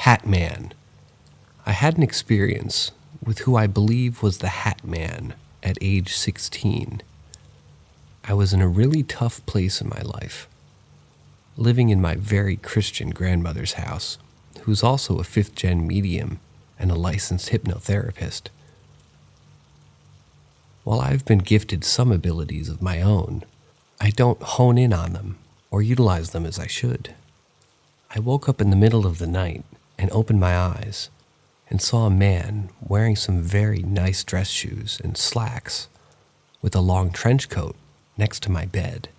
Hat Man. I had an experience with who I believe was the Hat Man at age 16. I was in a really tough place in my life, living in my very Christian grandmother's house, who's also a fifth-gen medium and a licensed hypnotherapist. While I've been gifted some abilities of my own, I don't hone in on them or utilize them as I should. I woke up in the middle of the night and opened my eyes and saw a man wearing some very nice dress shoes and slacks with a long trench coat next to my bed.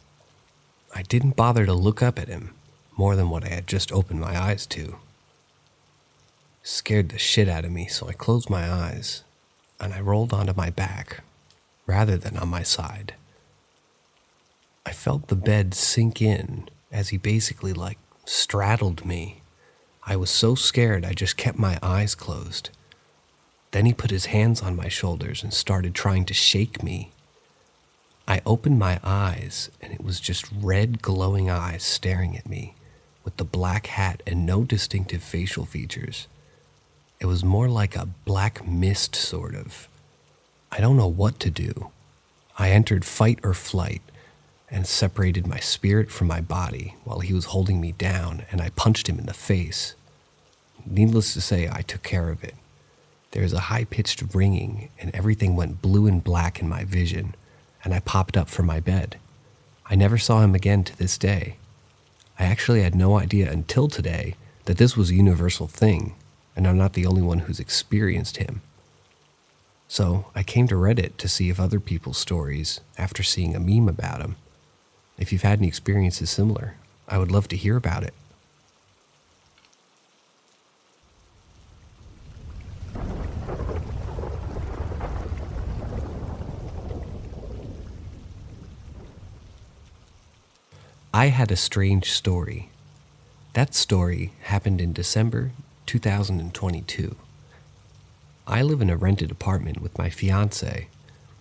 I didn't bother to look up at him more than what I had just opened my eyes to. Scared the shit out of me, so I closed my eyes and I rolled onto my back rather than on my side. I felt the bed sink in as he basically straddled me. I was so scared I just kept my eyes closed. Then he put his hands on my shoulders and started trying to shake me. I opened my eyes and it was just red glowing eyes staring at me with the black hat and no distinctive facial features. It was more like a black mist sort of. I don't know what to do. I entered fight or flight and separated my spirit from my body while he was holding me down, and I punched him in the face. Needless to say, I took care of it. There was a high-pitched ringing, and everything went blue and black in my vision, and I popped up from my bed. I never saw him again to this day. I actually had no idea until today that this was a universal thing, and I'm not the only one who's experienced him. So I came to Reddit to see if other people's stories after seeing a meme about him. If you've had any experiences similar, I would love to hear about it. I had a strange story. That story happened in December 2022. I live in a rented apartment with my fiance.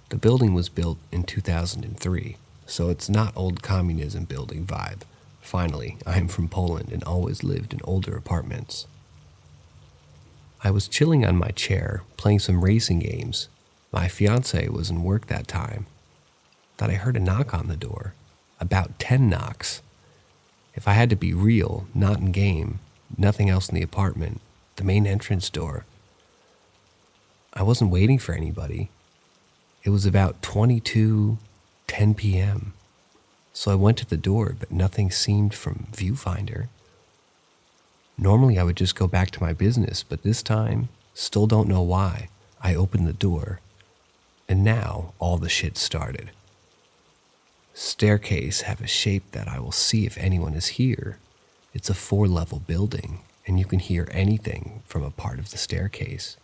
The building was built in 2003. So it's not old communism building vibe. Finally, I'm from Poland and always lived in older apartments. I was chilling on my chair, playing some racing games. My fiance was in work that time. That I heard a knock on the door. About 10 knocks. If I had to be real, not in game, nothing else in the apartment, the main entrance door. I wasn't waiting for anybody. It was about 10 p.m. So I went to the door, but nothing seemed from viewfinder. Normally I would just go back to my business, but this time, still don't know why, I opened the door. And now all the shit started. Staircase have a shape that I will see if anyone is here. It's a 4-level building, and you can hear anything from a part of the staircase.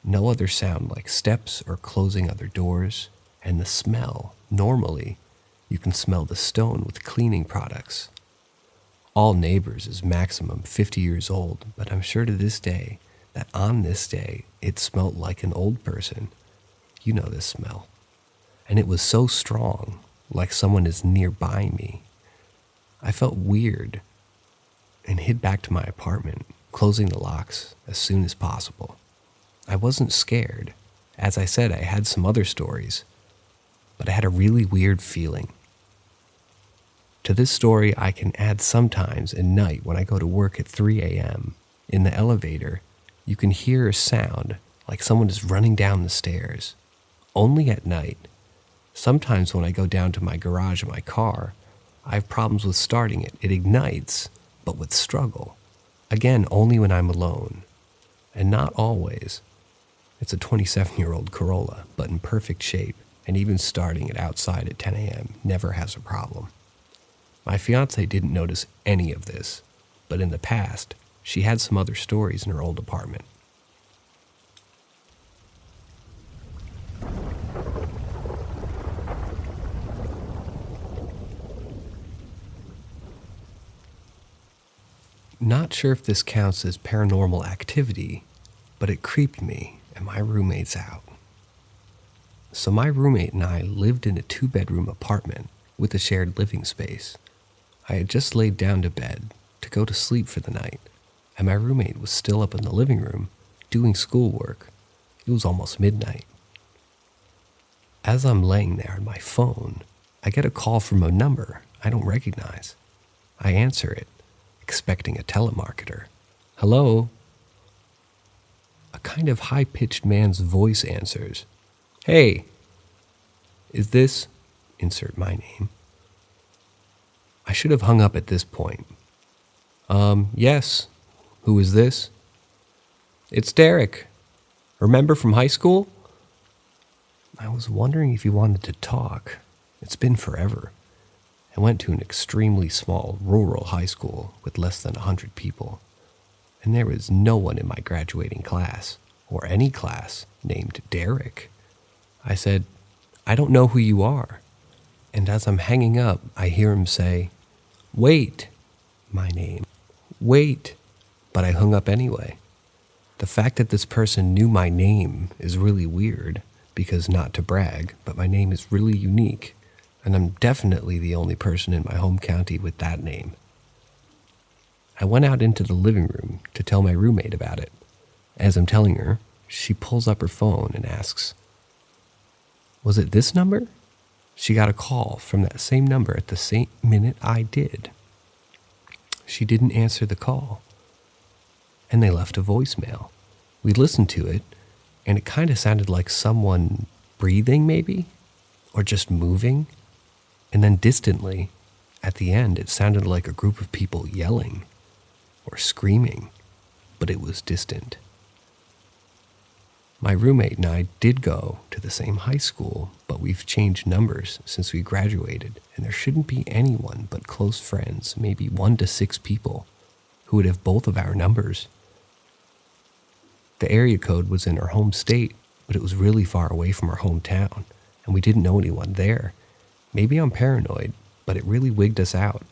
No other sound like steps or closing other doors. And the smell, normally, you can smell the stone with cleaning products. All neighbors is maximum 50 years old, but I'm sure to this day that on this day, it smelled like an old person. You know this smell. And it was so strong, like someone is nearby me. I felt weird and hid back to my apartment, closing the locks as soon as possible. I wasn't scared. As I said, I had some other stories. But I had a really weird feeling. To this story, I can add sometimes at night when I go to work at 3 a.m. In the elevator, you can hear a sound like someone is running down the stairs. Only at night. Sometimes when I go down to my garage in my car, I have problems with starting it. It ignites, but with struggle. Again, only when I'm alone. And not always. It's a 27-year-old Corolla, but in perfect shape. And even starting it outside at 10 a.m. never has a problem. My fiance didn't notice any of this, but in the past, she had some other stories in her old apartment. Not sure if this counts as paranormal activity, but it creeped me and my roommates out. So my roommate and I lived in a 2-bedroom apartment with a shared living space. I had just laid down to bed to go to sleep for the night, and my roommate was still up in the living room doing schoolwork. It was almost midnight. As I'm laying there on my phone, I get a call from a number I don't recognize. I answer it, expecting a telemarketer. Hello? A kind of high-pitched man's voice answers. Hey, is this... insert my name. I should have hung up at this point. Yes. Who is this? It's Derek. Remember from high school? I was wondering if you wanted to talk. It's been forever. I went to an extremely small rural high school with less than 100 people, and there was no one in my graduating class, or any class, named Derek. I said, I don't know who you are. And as I'm hanging up, I hear him say, wait, my name, wait. But I hung up anyway. The fact that this person knew my name is really weird, because not to brag, but my name is really unique, and I'm definitely the only person in my home county with that name. I went out into the living room to tell my roommate about it. As I'm telling her, she pulls up her phone and asks, was it this number? She got a call from that same number at the same minute I did. She didn't answer the call, and they left a voicemail. We listened to it, and it kind of sounded like someone breathing maybe, or just moving. And then distantly, at the end, it sounded like a group of people yelling or screaming, but it was distant. My roommate and I did go to the same high school, but we've changed numbers since we graduated, and there shouldn't be anyone but close friends, maybe 1 to 6 people, who would have both of our numbers. The area code was in our home state, but it was really far away from our hometown, and we didn't know anyone there. Maybe I'm paranoid, but it really wigged us out.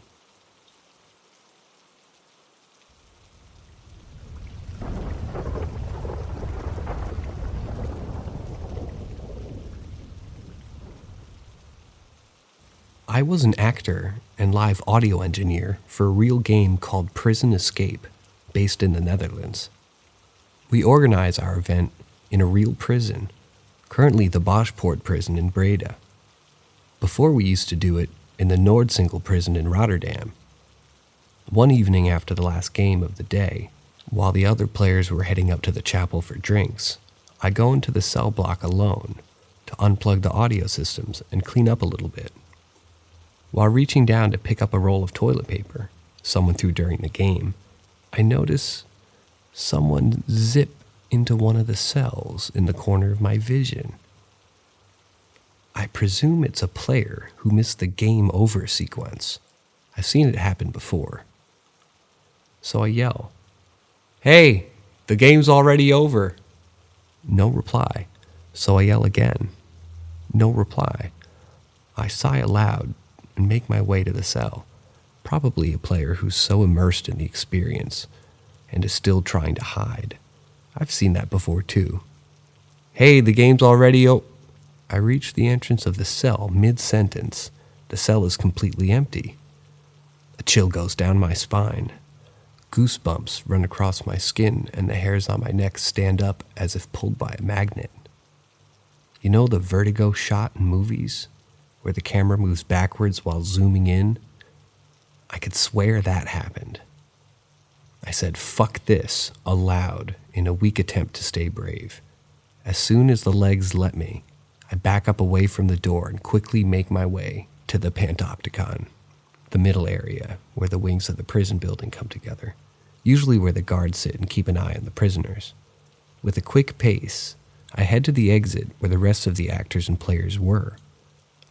I was an actor and live audio engineer for a real game called Prison Escape, based in the Netherlands. We organize our event in a real prison, currently the Boschpoort prison in Breda. Before we used to do it in the Noordsingel prison in Rotterdam. One evening after the last game of the day, while the other players were heading up to the chapel for drinks, I go into the cell block alone to unplug the audio systems and clean up a little bit. While reaching down to pick up a roll of toilet paper someone threw during the game, I notice someone zip into one of the cells in the corner of my vision. I presume it's a player who missed the game over sequence. I've seen it happen before. So I yell, "Hey, the game's already over." No reply. So I yell again. No reply. I sigh aloud and make my way to the cell. Probably a player who's so immersed in the experience and is still trying to hide. I've seen that before too. "Hey, the game's already I reach the entrance of the cell mid-sentence. The cell is completely empty. A chill goes down my spine. Goosebumps run across my skin and the hairs on my neck stand up as if pulled by a magnet. You know the vertigo shot in movies, where the camera moves backwards while zooming in? I could swear that happened. I said, "Fuck this," aloud in a weak attempt to stay brave. As soon as the legs let me, I back up away from the door and quickly make my way to the Panopticon, the middle area where the wings of the prison building come together, usually where the guards sit and keep an eye on the prisoners. With a quick pace, I head to the exit where the rest of the actors and players were.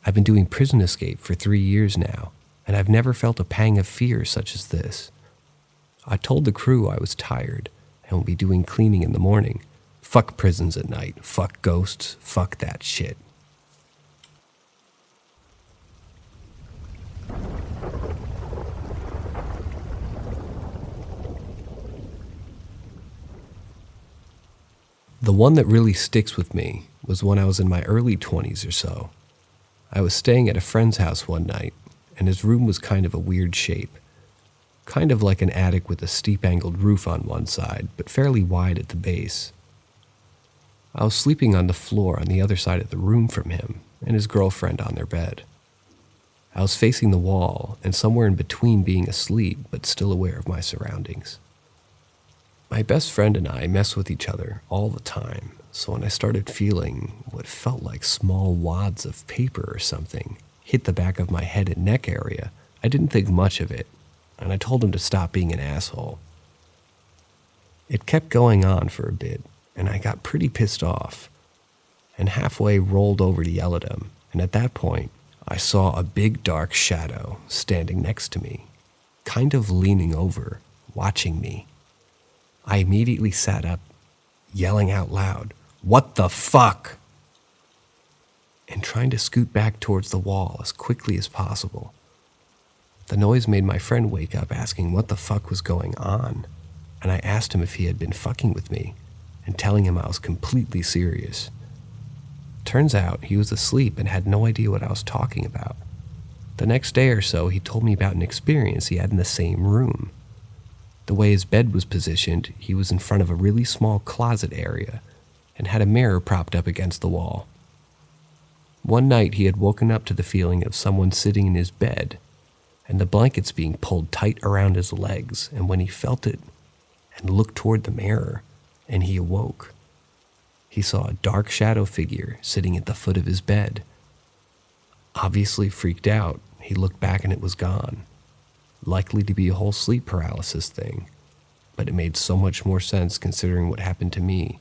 I've been doing Prison Escape for 3 years now, and I've never felt a pang of fear such as this. I told the crew I was tired and would be doing cleaning in the morning. Fuck prisons at night, fuck ghosts, fuck that shit. The one that really sticks with me was when I was in my early 20s or so. I was staying at a friend's house one night, and his room was kind of a weird shape. kind of like an attic with a steep-angled roof on one side, but fairly wide at the base. I was sleeping on the floor on the other side of the room from him and his girlfriend on their bed. I was facing the wall and somewhere in between being asleep but still aware of my surroundings. My best friend and I mess with each other all the time, so when I started feeling what felt like small wads of paper or something hit the back of my head and neck area, I didn't think much of it, and I told him to stop being an asshole. It kept going on for a bit, and I got pretty pissed off, and halfway rolled over to yell at him, and at that point, I saw a big dark shadow standing next to me, kind of leaning over, watching me. I immediately sat up, yelling out loud, "What the fuck?" and trying to scoot back towards the wall as quickly as possible. The noise made my friend wake up asking what the fuck was going on, and I asked him if he had been fucking with me and telling him I was completely serious. Turns out he was asleep and had no idea what I was talking about. The next day or so, he told me about an experience he had in the same room. The way his bed was positioned, he was in front of a really small closet area and had a mirror propped up against the wall. One night he had woken up to the feeling of someone sitting in his bed and the blankets being pulled tight around his legs, and when he felt it and looked toward the mirror and he awoke, he saw a dark shadow figure sitting at the foot of his bed. Obviously freaked out, he looked back and it was gone. Likely to be a whole sleep paralysis thing, but it made so much more sense considering what happened to me,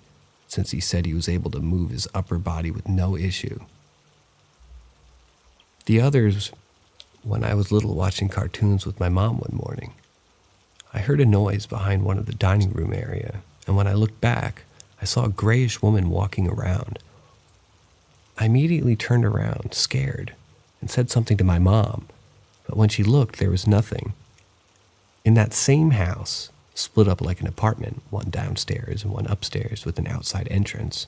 since he said he was able to move his upper body with no issue. The others, when I was little watching cartoons with my mom one morning, I heard a noise behind one of the dining room area, and when I looked back, I saw a grayish woman walking around. I immediately turned around, scared, and said something to my mom, but when she looked, there was nothing. In that same house, split up like an apartment, one downstairs and one upstairs with an outside entrance,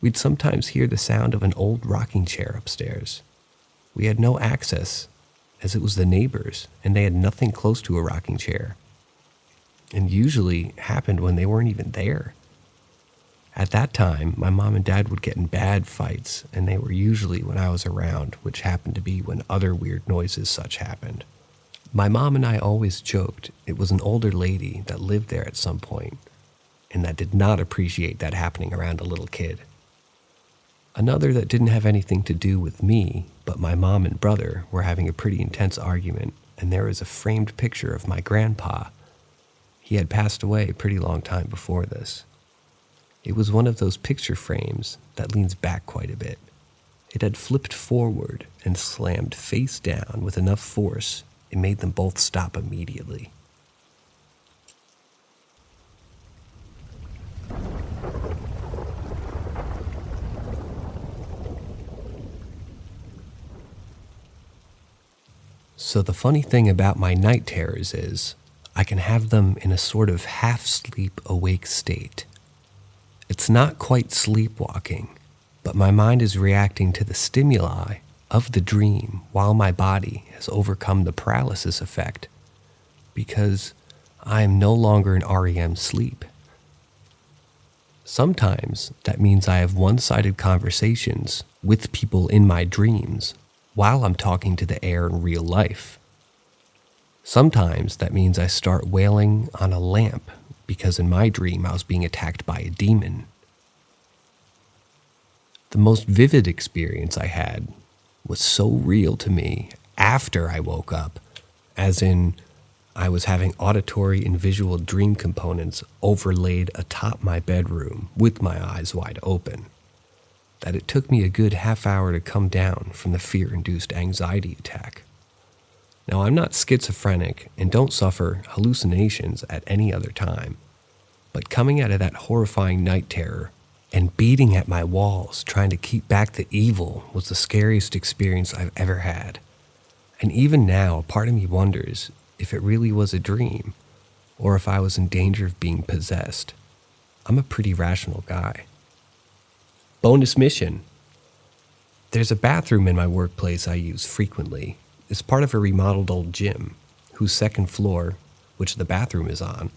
we'd sometimes hear the sound of an old rocking chair upstairs. We had no access, as it was the neighbors, and they had nothing close to a rocking chair, and usually happened when they weren't even there. At that time, my mom and dad would get in bad fights, and they were usually when I was around, which happened to be when other weird noises such happened. My mom and I always joked it was an older lady that lived there at some point, and that did not appreciate that happening around a little kid. Another that didn't have anything to do with me, but my mom and brother were having a pretty intense argument, and there was a framed picture of my grandpa. He had passed away a pretty long time before this. It was one of those picture frames that leans back quite a bit. It had flipped forward and slammed face down with enough force it made them both stop immediately. So the funny thing about my night terrors is I can have them in a sort of half-sleep awake state. It's not quite sleepwalking, but my mind is reacting to the stimuli of the dream while my body has overcome the paralysis effect because I am no longer in REM sleep. Sometimes that means I have one-sided conversations with people in my dreams while I'm talking to the air in real life. Sometimes that means I start wailing on a lamp because in my dream I was being attacked by a demon. The most vivid experience I had was so real to me after I woke up, as in I was having auditory and visual dream components overlaid atop my bedroom with my eyes wide open, that it took me a good half hour to come down from the fear-induced anxiety attack. Now, I'm not schizophrenic and don't suffer hallucinations at any other time, but coming out of that horrifying night terror and beating at my walls trying to keep back the evil was the scariest experience I've ever had. And even now, a part of me wonders if it really was a dream or if I was in danger of being possessed. I'm a pretty rational guy. Bonus mission. There's a bathroom in my workplace I use frequently. It's part of a remodeled old gym, whose second floor, which the bathroom is on,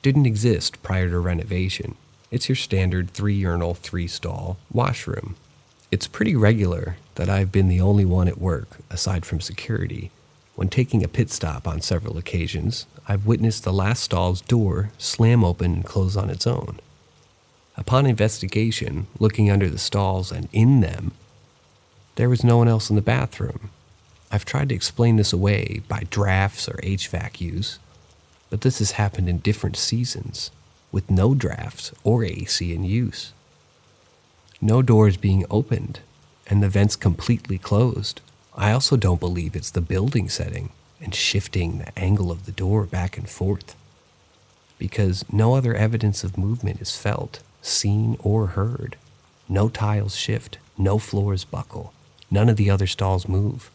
didn't exist prior to renovation. It's your standard 3-urinal, 3-stall washroom. It's pretty regular that I've been the only one at work, aside from security. When taking a pit stop on several occasions, I've witnessed the last stall's door slam open and close on its own. Upon investigation, looking under the stalls and in them, there was no one else in the bathroom. I've tried to explain this away by drafts or HVAC use, but this has happened in different seasons, with no drafts or AC in use. No doors being opened, and the vents completely closed. I also don't believe it's the building setting and shifting the angle of the door back and forth, because no other evidence of movement is felt, seen, or heard. No tiles shift, no floors buckle, none of the other stalls move.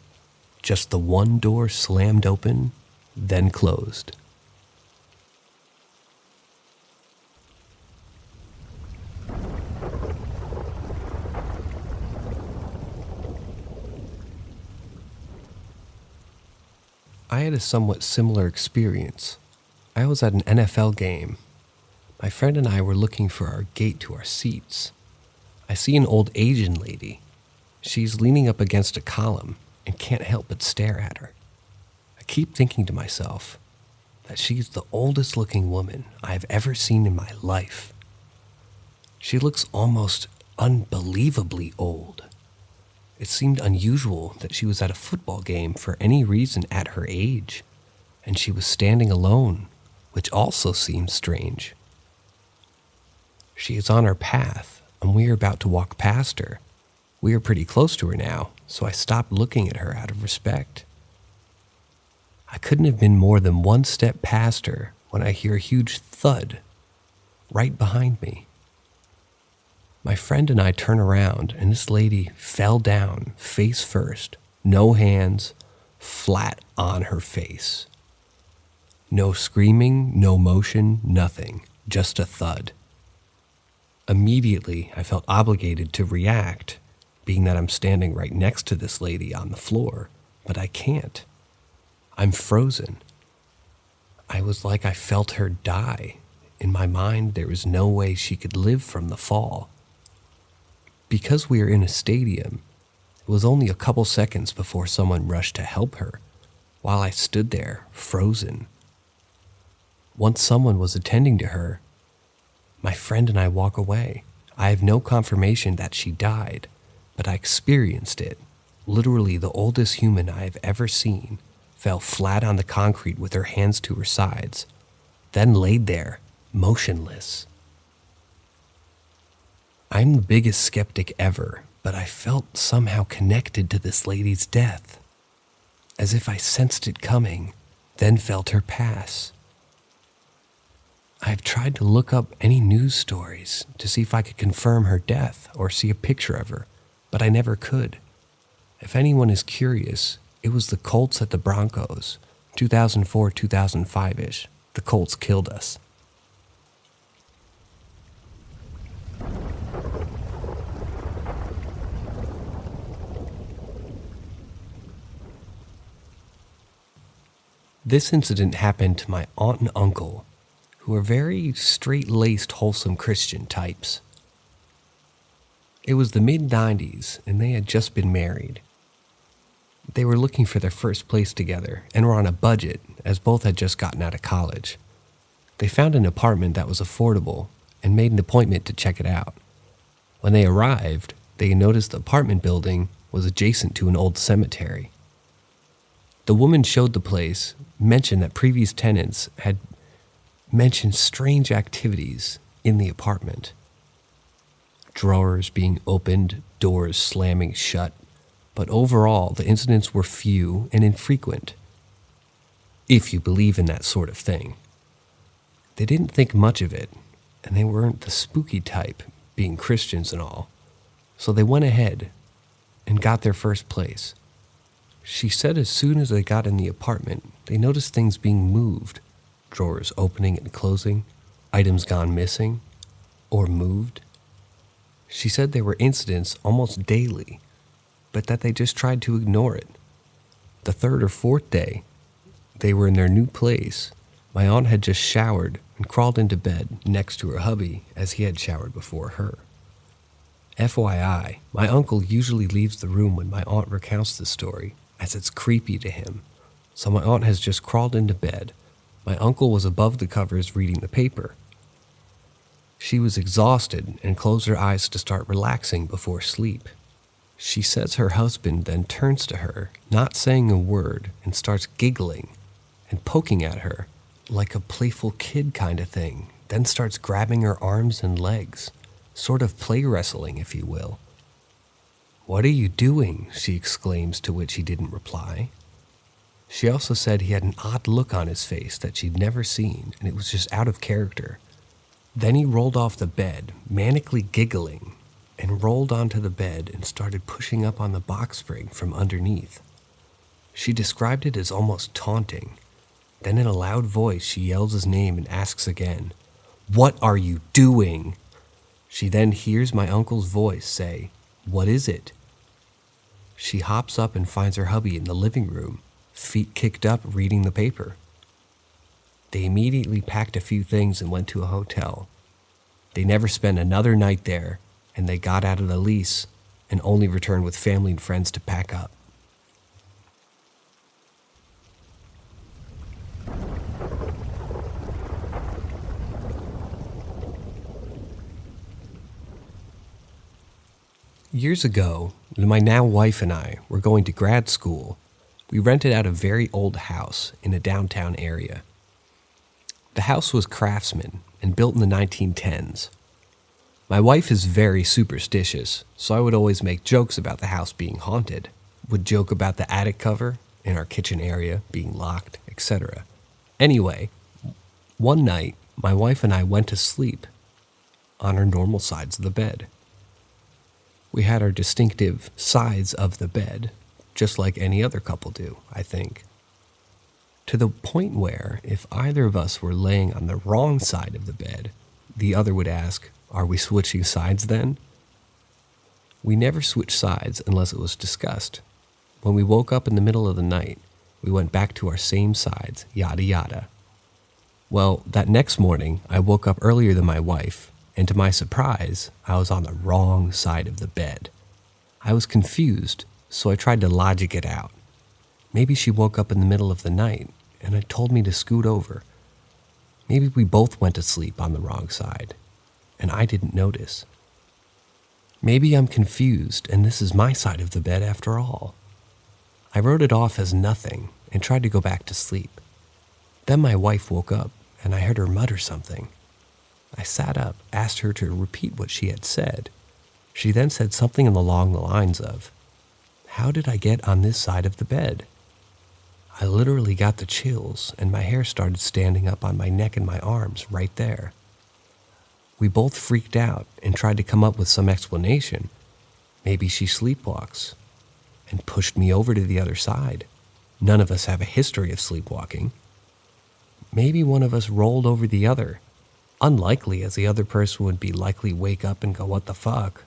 Just the one door slammed open, then closed. I had a somewhat similar experience. I was at an NFL game. My friend and I were looking for our gate to our seats. I see an old Asian lady. She's leaning up against a column and can't help but stare at her. I keep thinking to myself that she's the oldest looking woman I've ever seen in my life. She looks almost unbelievably old. It seemed unusual that she was at a football game for any reason at her age, and she was standing alone, which also seemed strange. She is on our path, and we are about to walk past her. We are pretty close to her now, so I stopped looking at her out of respect. I couldn't have been more than one step past her when I hear a huge thud right behind me. My friend and I turn around, and this lady fell down face first, no hands, flat on her face. No screaming, no motion, nothing, just a thud. Immediately, I felt obligated to react, being that I'm standing right next to this lady on the floor, but I can't. I'm frozen. I was like I felt her die. In my mind, there was no way she could live from the fall. Because we were in a stadium, it was only a couple seconds before someone rushed to help her, while I stood there, frozen. Once someone was attending to her, my friend and I walk away. I have no confirmation that she died, but I experienced it. Literally, the oldest human I have ever seen fell flat on the concrete with her hands to her sides, then laid there, motionless. I'm the biggest skeptic ever, but I felt somehow connected to this lady's death, as if I sensed it coming, then felt her pass. I've tried to look up any news stories to see if I could confirm her death or see a picture of her, but I never could. If anyone is curious, it was the Colts at the Broncos, 2004-2005-ish. The Colts killed us. This incident happened to my aunt and uncle, who are very straight-laced, wholesome Christian types. It was the mid-90s, and they had just been married. They were looking for their first place together, and were on a budget, as both had just gotten out of college. They found an apartment that was affordable, and made an appointment to check it out. When they arrived, they noticed the apartment building was adjacent to an old cemetery. The woman showed the place, mentioned that previous tenants had mentioned strange activities in the apartment. Drawers being opened, doors slamming shut, but overall the incidents were few and infrequent, if you believe in that sort of thing. They didn't think much of it, and they weren't the spooky type, being Christians and all, so they went ahead and got their first place. She said as soon as they got in the apartment, they noticed things being moved, drawers opening and closing, items gone missing, or moved. She said there were incidents almost daily, but that they just tried to ignore it. The third or fourth day, They were in their new place. My aunt had just showered and crawled into bed next to her hubby as he had showered before her. FYI, my uncle usually leaves the room when my aunt recounts the story, as it's creepy to him. So my aunt has just crawled into bed. My uncle was above the covers reading the paper. She was exhausted and closed her eyes to start relaxing before sleep. She says her husband then turns to her, not saying a word, and starts giggling and poking at her like a playful kid kind of thing, then starts grabbing her arms and legs, sort of play wrestling, if you will. "What are you doing?" she exclaims, to which he didn't reply. She also said he had an odd look on his face that she'd never seen, and it was just out of character. Then he rolled off the bed, manically giggling, and rolled onto the bed and started pushing up on the box spring from underneath. She described it as almost taunting. Then in a loud voice, she yells his name and asks again, "What are you doing?" She then hears my uncle's voice say, "What is it?" She hops up and finds her hubby in the living room, feet kicked up, reading the paper. They immediately packed a few things and went to a hotel. They never spent another night there, and they got out of the lease and only returned with family and friends to pack up. Years ago, when my now wife and I were going to grad school, we rented out a very old house in a downtown area. The house was craftsman and built in the 1910s. My wife is very superstitious, so I would always make jokes about the house being haunted, would joke about the attic cover in our kitchen area being locked, etc. Anyway, one night, my wife and I went to sleep on our normal sides of the bed. We had our distinctive sides of the bed, just like any other couple do, I think. To the point where, if either of us were laying on the wrong side of the bed, the other would ask, "Are we switching sides then?" We never switched sides unless it was discussed. When we woke up in the middle of the night, we went back to our same sides, yada yada. Well, that next morning, I woke up earlier than my wife, and to my surprise, I was on the wrong side of the bed. I was confused, so I tried to logic it out. Maybe she woke up in the middle of the night and had told me to scoot over. Maybe we both went to sleep on the wrong side, and I didn't notice. Maybe I'm confused and this is my side of the bed after all. I wrote it off as nothing and tried to go back to sleep. Then my wife woke up and I heard her mutter something. I sat up, asked her to repeat what she had said. She then said something along the lines of, "How did I get on this side of the bed?" I literally got the chills and my hair started standing up on my neck and my arms right there. We both freaked out and tried to come up with some explanation. Maybe she sleepwalks and pushed me over to the other side. None of us have a history of sleepwalking. Maybe one of us rolled over the other. Unlikely, as the other person would be likely wake up and go, "What the fuck?"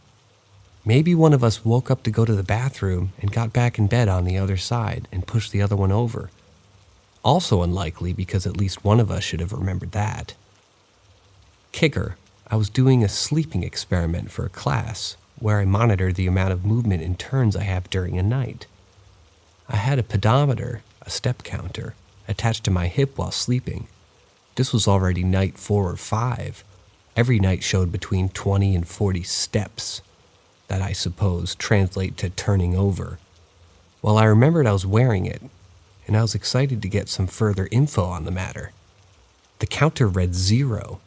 Maybe one of us woke up to go to the bathroom and got back in bed on the other side and pushed the other one over. Also unlikely, because at least one of us should have remembered that. Kicker, I was doing a sleeping experiment for a class where I monitored the amount of movement and turns I have during a night. I had a pedometer, a step counter, attached to my hip while sleeping. This was already night 4 or 5. Every night showed between 20 and 40 steps that I suppose translate to turning over. Well, I remembered I was wearing it, and I was excited to get some further info on the matter. The counter read 0.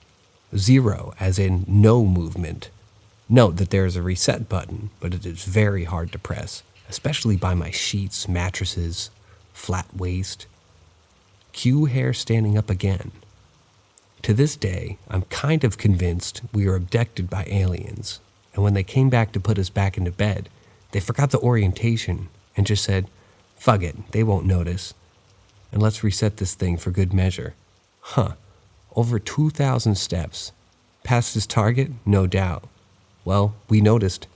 0 as in no movement. Note that there is a reset button, but it is very hard to press, especially by my sheets, mattresses, flat waist. Cue hair standing up again. To this day, I'm kind of convinced we were abducted by aliens, and when they came back to put us back into bed, they forgot the orientation and just said, "Fuck it, they won't notice, and let's reset this thing for good measure." Over 2,000 steps. Past his target? No doubt. Well, we noticed.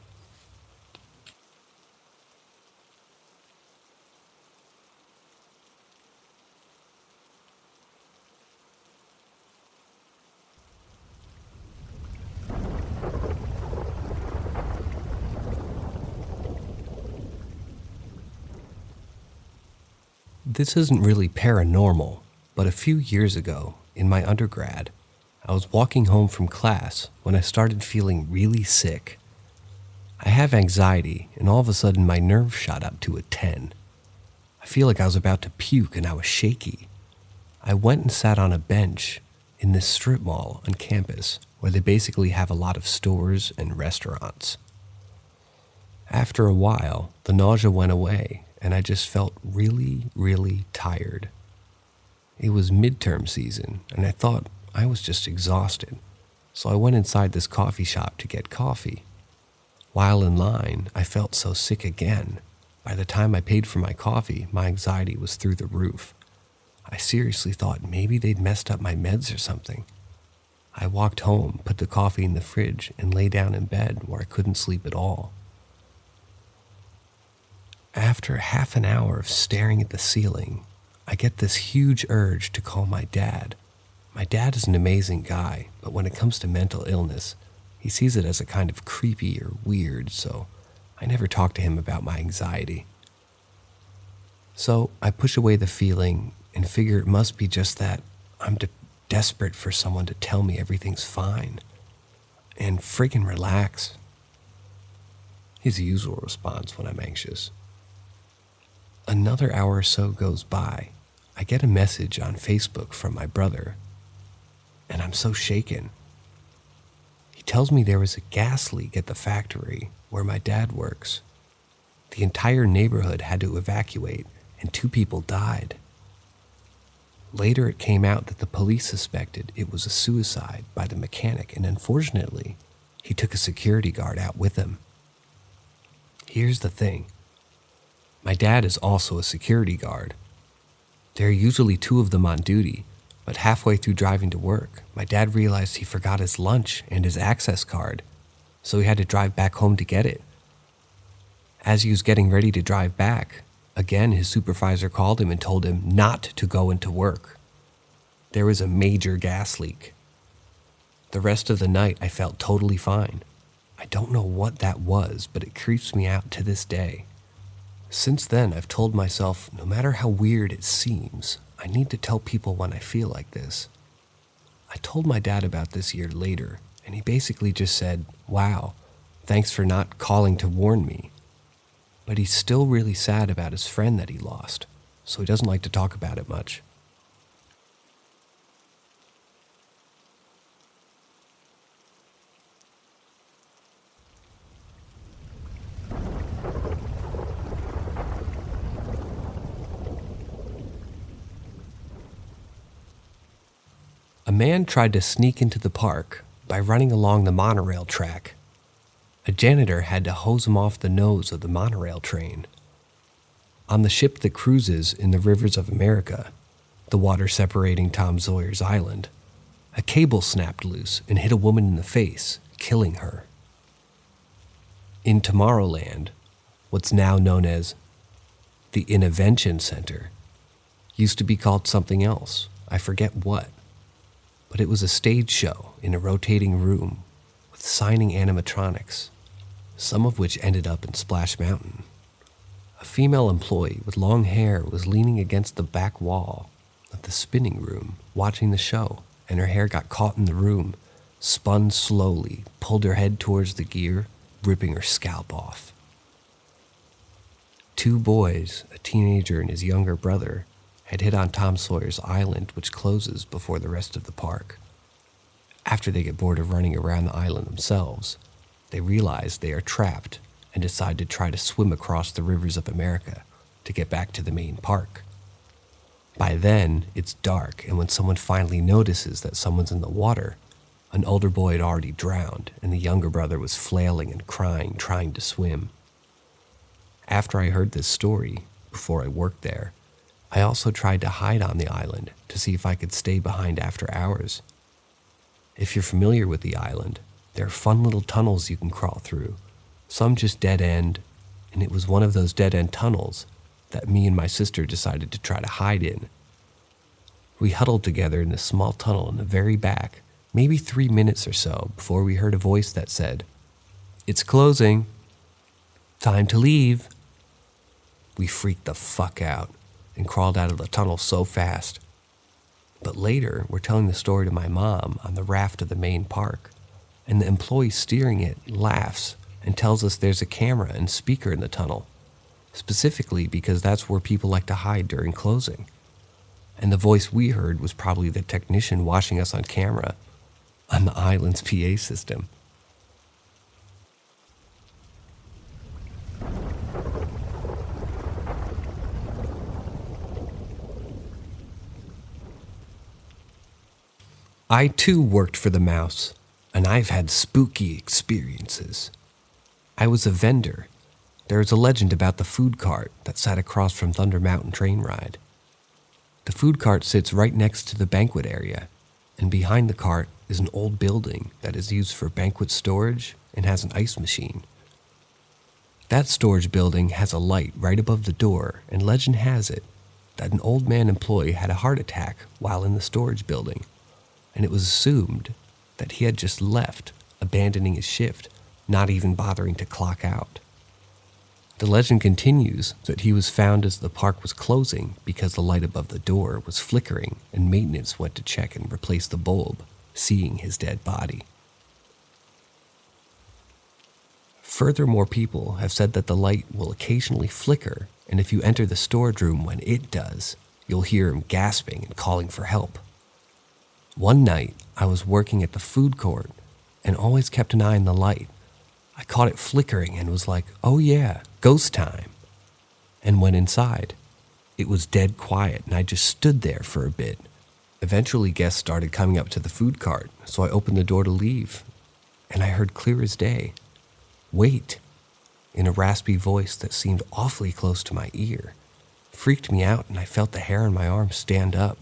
This isn't really paranormal, but a few years ago, in my undergrad, I was walking home from class when I started feeling really sick. I have anxiety, and all of a sudden my nerves shot up to a 10. I feel like I was about to puke and I was shaky. I went and sat on a bench in this strip mall on campus where they basically have a lot of stores and restaurants. After a while, the nausea went away and I just felt really, really tired. It was midterm season and I thought I was just exhausted, so I went inside this coffee shop to get coffee. While in line, I felt so sick again. By the time I paid for my coffee, my anxiety was through the roof. I seriously thought maybe they'd messed up my meds or something. I walked home, put the coffee in the fridge, and lay down in bed where I couldn't sleep at all. After half an hour of staring at the ceiling, I get this huge urge to call my dad. My dad is an amazing guy, but when it comes to mental illness, he sees it as a kind of creepy or weird, so I never talk to him about my anxiety. So I push away the feeling and figure it must be just that I'm desperate for someone to tell me everything's fine. And friggin' relax. His usual response when I'm anxious. Another hour or so goes by. I get a message on Facebook from my brother, and I'm so shaken. He tells me there was a gas leak at the factory where my dad works. The entire neighborhood had to evacuate, and 2 people died. Later, it came out that the police suspected it was a suicide by the mechanic, and unfortunately, he took a security guard out with him. Here's the thing. My dad is also a security guard. There are usually 2 of them on duty, but halfway through driving to work, my dad realized he forgot his lunch and his access card, so he had to drive back home to get it. As he was getting ready to drive back, again his supervisor called him and told him not to go into work. There was a major gas leak. The rest of the night I felt totally fine. I don't know what that was, but it creeps me out to this day. Since then, I've told myself, no matter how weird it seems, I need to tell people when I feel like this. I told my dad about this year later, and he basically just said, "Wow, thanks for not calling to warn me." But he's still really sad about his friend that he lost, so he doesn't like to talk about it much. A man tried to sneak into the park by running along the monorail track. A janitor had to hose him off the nose of the monorail train. On the ship that cruises in the rivers of America, the water separating Tom Sawyer's Island, a cable snapped loose and hit a woman in the face, killing her. In Tomorrowland, what's now known as the Intervention Center, used to be called something else, I forget what. But it was a stage show in a rotating room with signing animatronics, some of which ended up in Splash Mountain. A female employee with long hair was leaning against the back wall of the spinning room watching the show, and her hair got caught in the room, spun slowly, pulled her head towards the gear, ripping her scalp off. 2 boys, a teenager and his younger brother, had hit on Tom Sawyer's Island, which closes before the rest of the park. After they get bored of running around the island themselves, they realize they are trapped and decide to try to swim across the rivers of America to get back to the main park. By then, it's dark, and when someone finally notices that someone's in the water, an older boy had already drowned, and the younger brother was flailing and crying, trying to swim. After I heard this story, before I worked there, I also tried to hide on the island to see if I could stay behind after hours. If you're familiar with the island, there are fun little tunnels you can crawl through, some just dead end, and it was one of those dead end tunnels that me and my sister decided to try to hide in. We huddled together in this small tunnel in the very back, maybe 3 minutes or so before we heard a voice that said, "It's closing. Time to leave." We freaked the fuck out. and crawled out of the tunnel so fast. But later, we're telling the story to my mom on the raft of the main park, and the employee steering it laughs and tells us there's a camera and speaker in the tunnel, specifically because that's where people like to hide during closing. And the voice we heard was probably the technician watching us on camera on the island's PA system. I too worked for the mouse, and I've had spooky experiences. I was a vendor. There is a legend about the food cart that sat across from Thunder Mountain train ride. The food cart sits right next to the banquet area, and behind the cart is an old building that is used for banquet storage and has an ice machine. That storage building has a light right above the door, and legend has it that an old man employee had a heart attack while in the storage building, and it was assumed that he had just left, abandoning his shift, not even bothering to clock out. The legend continues that he was found as the park was closing because the light above the door was flickering and maintenance went to check and replace the bulb, seeing his dead body. Furthermore, people have said that the light will occasionally flicker, and if you enter the storage room when it does, you'll hear him gasping and calling for help. One night, I was working at the food court and always kept an eye on the light. I caught it flickering and was like, oh yeah, ghost time, and went inside. It was dead quiet and I just stood there for a bit. Eventually guests started coming up to the food cart, so I opened the door to leave, and I heard clear as day, "Wait," in a raspy voice that seemed awfully close to my ear. Freaked me out and I felt the hair on my arm stand up,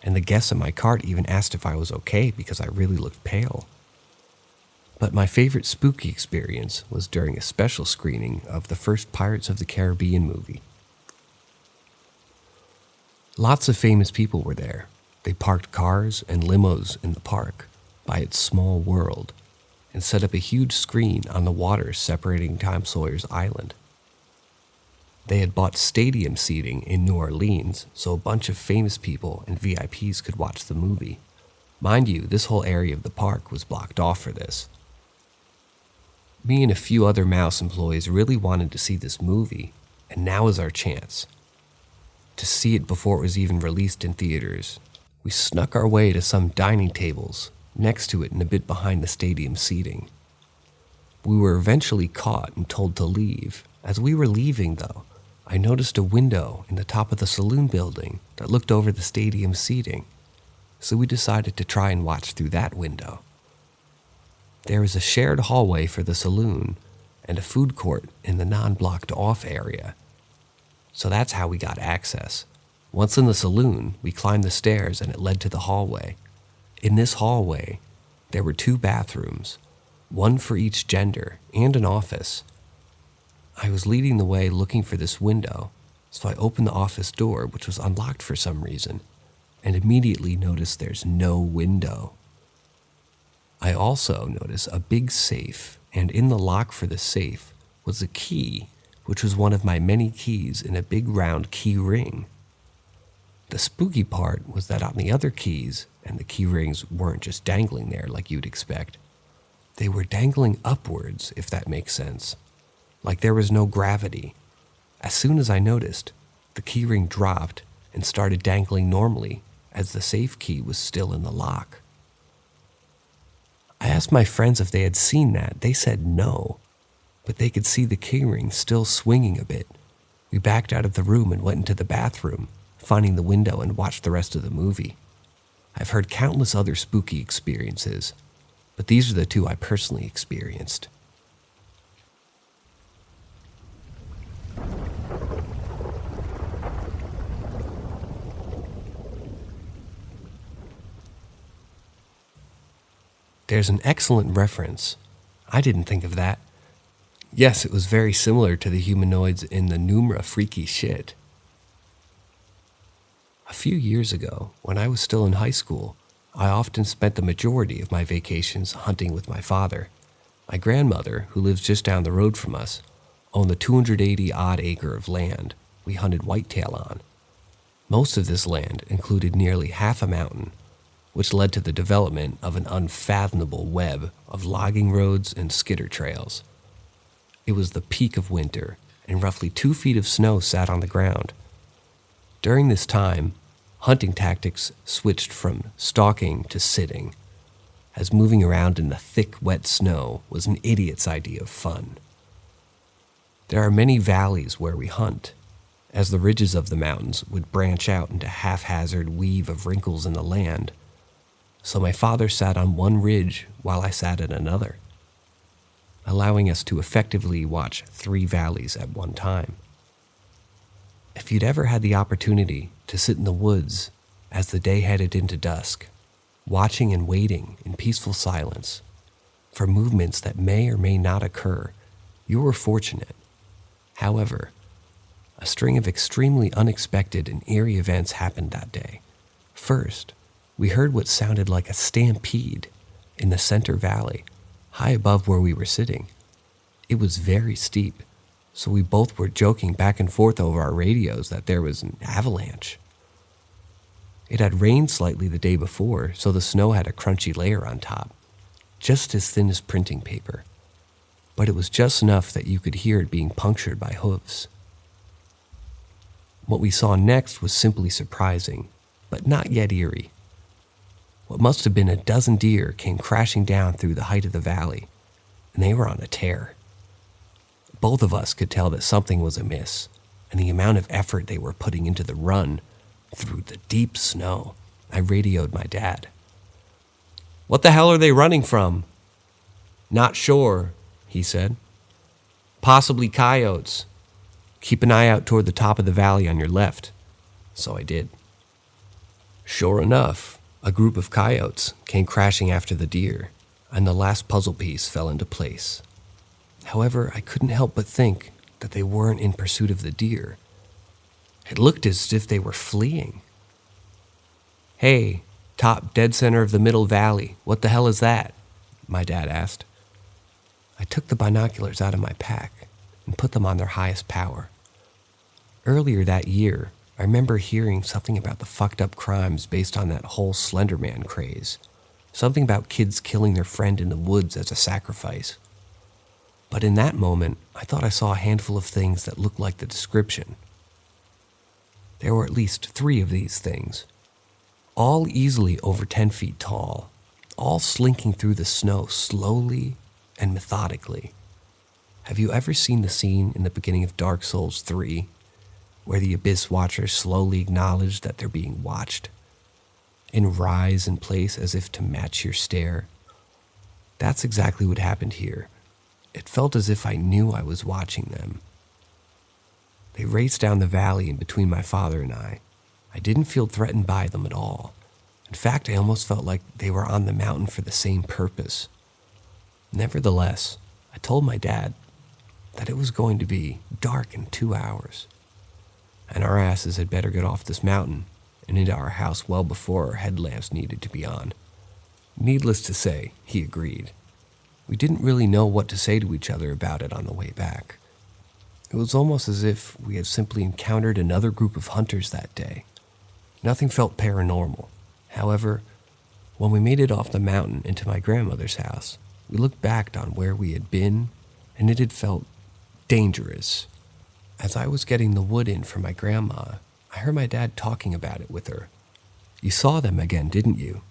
and the guests in my cart even asked if I was okay because I really looked pale. But my favorite spooky experience was during a special screening of the first Pirates of the Caribbean movie. Lots of famous people were there. They parked cars and limos in the park by its small world and set up a huge screen on the water separating Tom Sawyer's Island. They had bought stadium seating in New Orleans so a bunch of famous people and VIPs could watch the movie. Mind you, this whole area of the park was blocked off for this. Me and a few other Mouse employees really wanted to see this movie, and now is our chance. To see it before it was even released in theaters, we snuck our way to some dining tables next to it and a bit behind the stadium seating. We were eventually caught and told to leave. As we were leaving, though, I noticed a window in the top of the saloon building that looked over the stadium seating, so we decided to try and watch through that window. There is a shared hallway for the saloon and a food court in the non-blocked off area, so that's how we got access. Once in the saloon, we climbed the stairs and it led to the hallway. In this hallway, there were 2 bathrooms, one for each gender, and an office. I was leading the way looking for this window, so I opened the office door, which was unlocked for some reason, and immediately noticed there's no window. I also noticed a big safe, and in the lock for the safe was a key, which was one of my many keys in a big round key ring. The spooky part was that on the other keys, and the key rings weren't just dangling there like you'd expect. They were dangling upwards, if that makes sense. Like there was no gravity. As soon as I noticed, the key ring dropped and started dangling normally as the safe key was still in the lock. I asked my friends if they had seen that. They said no, but they could see the key ring still swinging a bit. We backed out of the room and went into the bathroom, finding the window, and watched the rest of the movie. I've heard countless other spooky experiences, but these are the 2 I personally experienced. There's an excellent reference. I didn't think of that. Yes, it was very similar to the humanoids in the Numra Freaky Shit. A few years ago, when I was still in high school, I often spent the majority of my vacations hunting with my father. My grandmother, who lives just down the road from us, owned the 280-odd acre of land we hunted whitetail on. Most of this land included nearly half a mountain, which led to the development of an unfathomable web of logging roads and skidder trails. It was the peak of winter, and roughly 2 feet of snow sat on the ground. During this time, hunting tactics switched from stalking to sitting, as moving around in the thick, wet snow was an idiot's idea of fun. There are many valleys where we hunt, as the ridges of the mountains would branch out into haphazard weave of wrinkles in the land, so my father sat on one ridge while I sat at another, allowing us to effectively watch 3 valleys at one time. If you'd ever had the opportunity to sit in the woods as the day headed into dusk, watching and waiting in peaceful silence for movements that may or may not occur, you were fortunate. However, a string of extremely unexpected and eerie events happened that day. First, we heard what sounded like a stampede in the center valley, high above where we were sitting. It was very steep, so we both were joking back and forth over our radios that there was an avalanche. It had rained slightly the day before, so the snow had a crunchy layer on top, just as thin as printing paper, but it was just enough that you could hear it being punctured by hooves. What we saw next was simply surprising, but not yet eerie. What must have been a dozen deer came crashing down through the height of the valley, and they were on a tear. Both of us could tell that something was amiss, and the amount of effort they were putting into the run through the deep snow. I radioed my dad. "What the hell are they running from?" "Not sure," he said. "Possibly coyotes. Keep an eye out toward the top of the valley on your left." So I did. Sure enough, a group of coyotes came crashing after the deer, and the last puzzle piece fell into place. However, I couldn't help but think that they weren't in pursuit of the deer. It looked as if they were fleeing. "Hey, top dead center of the middle valley, what the hell is that?" my dad asked. I took the binoculars out of my pack and put them on their highest power. Earlier that year, I remember hearing something about the fucked up crimes based on that whole Slender Man craze. Something about kids killing their friend in the woods as a sacrifice. But in that moment, I thought I saw a handful of things that looked like the description. There were at least 3 of these things, all easily over 10 feet tall, all slinking through the snow slowly and methodically. Have you ever seen the scene in the beginning of Dark Souls 3, where the Abyss Watchers slowly acknowledge that they're being watched and rise in place as if to match your stare? That's exactly what happened here. It felt as if I knew I was watching them. They raced down the valley in between my father and I. I didn't feel threatened by them at all. In fact, I almost felt like they were on the mountain for the same purpose. Nevertheless, I told my dad that it was going to be dark in 2 hours, and our asses had better get off this mountain and into our house well before our headlamps needed to be on. Needless to say, he agreed. We didn't really know what to say to each other about it on the way back. It was almost as if we had simply encountered another group of hunters that day. Nothing felt paranormal. However, when we made it off the mountain into my grandmother's house, we looked back on where we had been, and it had felt dangerous. As I was getting the wood in for my grandma, I heard my dad talking about it with her. "You saw them again, didn't you?"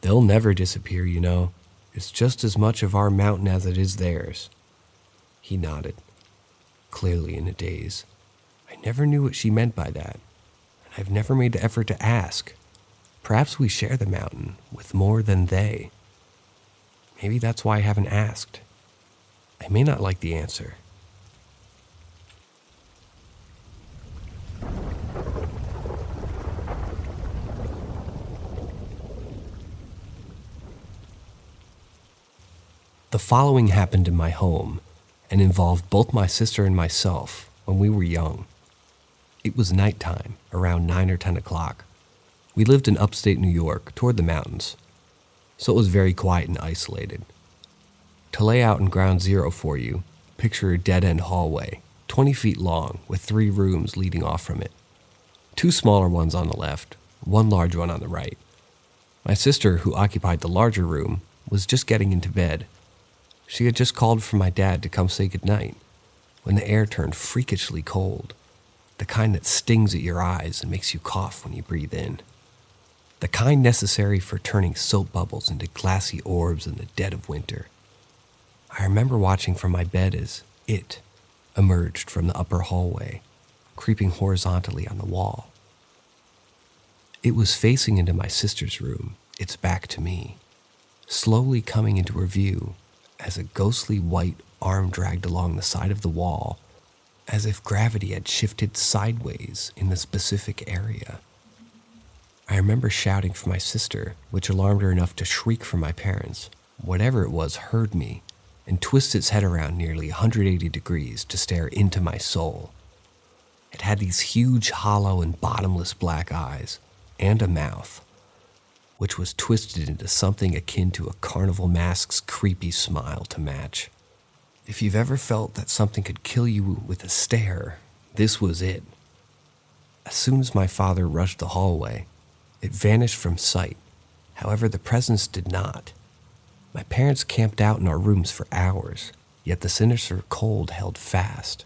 "They'll never disappear, you know. It's just as much of our mountain as it is theirs." He nodded, clearly in a daze. I never knew what she meant by that, and I've never made the effort to ask. Perhaps we share the mountain with more than they. Maybe that's why I haven't asked. I may not like the answer. The following happened in my home and involved both my sister and myself when we were young. It was nighttime, around 9 or 10 o'clock. We lived in upstate New York, toward the mountains, so it was very quiet and isolated. To lay out in ground zero for you, picture a dead-end hallway, 20 feet long, with 3 rooms leading off from it. 2 smaller ones on the left, 1 large one on the right. My sister, who occupied the larger room, was just getting into bed. She had just called for my dad to come say goodnight when the air turned freakishly cold, the kind that stings at your eyes and makes you cough when you breathe in. The kind necessary for turning soap bubbles into glassy orbs in the dead of winter. I remember watching from my bed as it emerged from the upper hallway, creeping horizontally on the wall. It was facing into my sister's room, its back to me, slowly coming into her view as a ghostly white arm dragged along the side of the wall, as if gravity had shifted sideways in the specific area. I remember shouting for my sister, which alarmed her enough to shriek for my parents. Whatever it was heard me and twisted its head around nearly 180 degrees to stare into my soul. It had these huge, hollow, and bottomless black eyes, and a mouth, which was twisted into something akin to a carnival mask's creepy smile to match. If you've ever felt that something could kill you with a stare, this was it. As soon as my father rushed the hallway, it vanished from sight. However, the presence did not. My parents camped out in our rooms for hours, yet the sinister cold held fast.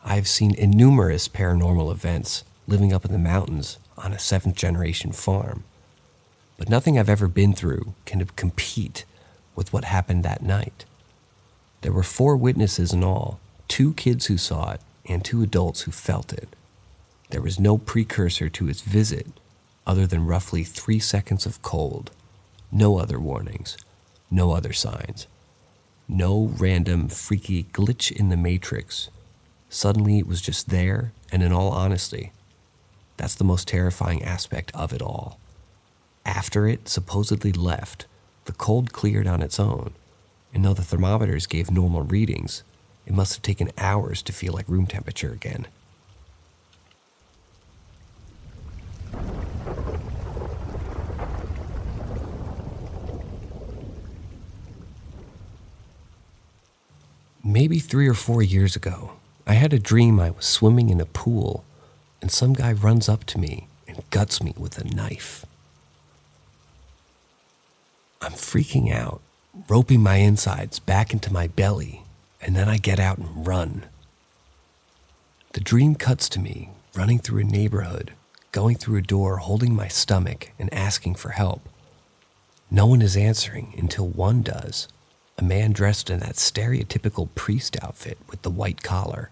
I have seen innumerous paranormal events living up in the mountains on a 7th-generation farm, but nothing I've ever been through can compete with what happened that night. There were 4 witnesses in all, 2 kids who saw it and 2 adults who felt it. There was no precursor to its visit other than roughly 3 seconds of cold, no other warnings, no other signs, no random freaky glitch in the matrix. Suddenly it was just there, and in all honesty, that's the most terrifying aspect of it all. After it supposedly left, the cold cleared on its own, and though the thermometers gave normal readings, it must have taken hours to feel like room temperature again. Maybe 3 or 4 years ago, I had a dream I was swimming in a pool, and some guy runs up to me and guts me with a knife. I'm freaking out, roping my insides back into my belly, and then I get out and run. The dream cuts to me running through a neighborhood, going through a door, holding my stomach and asking for help. No one is answering until one does, a man dressed in that stereotypical priest outfit with the white collar.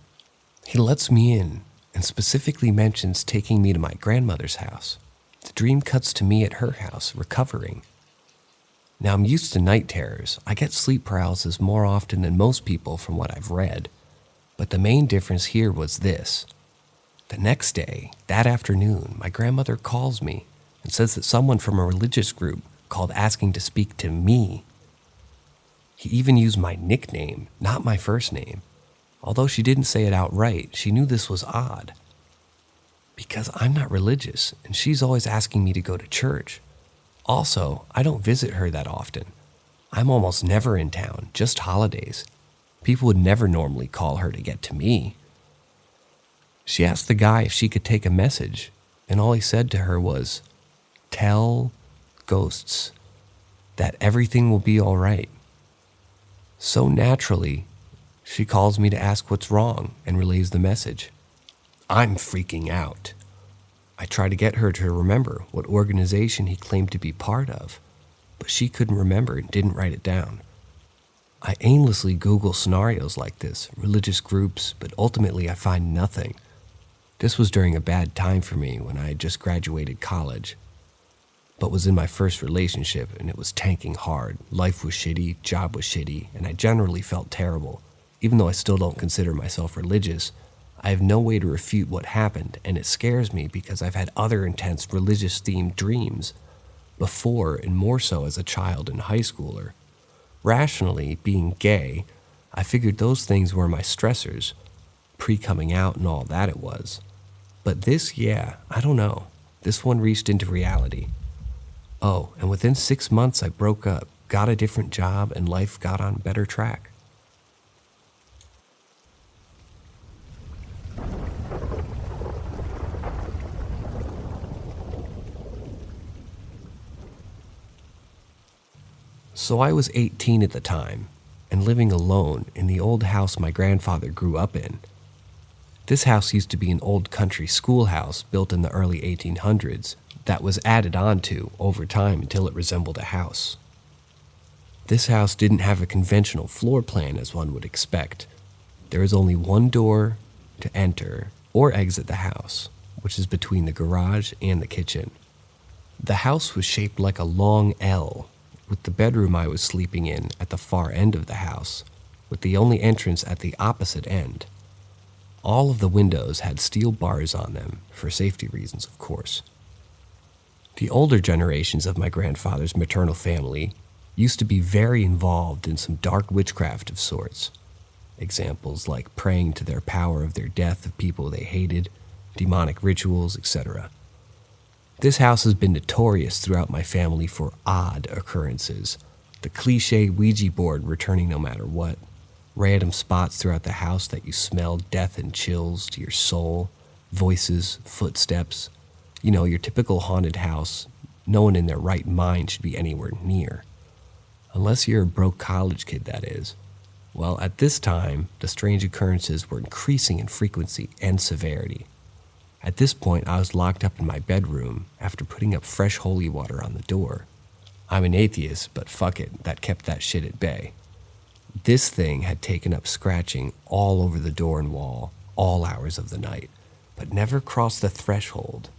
He lets me in and specifically mentions taking me to my grandmother's house. The dream cuts to me at her house, recovering. Now, I'm used to night terrors. I get sleep paralysis more often than most people from what I've read. But the main difference here was this. The next day, that afternoon, my grandmother calls me and says that someone from a religious group called asking to speak to me. He even used my nickname, not my first name. Although she didn't say it outright, she knew this was odd. Because I'm not religious, and she's always asking me to go to church. Also, I don't visit her that often. I'm almost never in town, just holidays. People would never normally call her to get to me. She asked the guy if she could take a message, and all he said to her was, "Tell ghosts that everything will be all right." So naturally, she calls me to ask what's wrong and relays the message. I'm freaking out. I try to get her to remember what organization he claimed to be part of, but she couldn't remember and didn't write it down. I aimlessly Google scenarios like this, religious groups, but ultimately I find nothing. This was during a bad time for me when I had just graduated college, but was in my first relationship and it was tanking hard. Life was shitty, job was shitty, and I generally felt terrible. Even though I still don't consider myself religious, I have no way to refute what happened, and it scares me because I've had other intense religious-themed dreams before, and more so as a child and high schooler. Rationally, being gay, I figured those things were my stressors, pre-coming out and all that it was. But this, yeah, I don't know. This one reached into reality. Oh, and within 6 months I broke up, got a different job, and life got on a better track. So I was 18 at the time and living alone in the old house my grandfather grew up in. This house used to be an old country schoolhouse built in the early 1800s that was added on to over time until it resembled a house. This house didn't have a conventional floor plan as one would expect. There is only one door to enter or exit the house, which is between the garage and the kitchen. The house was shaped like a long L, with the bedroom I was sleeping in at the far end of the house, with the only entrance at the opposite end. All of the windows had steel bars on them, for safety reasons, of course. The older generations of my grandfather's maternal family used to be very involved in some dark witchcraft of sorts. Examples like praying to their power of their death of people they hated, demonic rituals, etc. This house has been notorious throughout my family for odd occurrences. The cliche Ouija board returning no matter what. Random spots throughout the house that you smell death and chills to your soul. Voices, footsteps. You know, your typical haunted house no one in their right mind should be anywhere near. Unless you're a broke college kid, that is. Well, at this time, the strange occurrences were increasing in frequency and severity. At this point, I was locked up in my bedroom after putting up fresh holy water on the door. I'm an atheist, but fuck it, that kept that shit at bay. This thing had taken up scratching all over the door and wall, all hours of the night, but never crossed the threshold.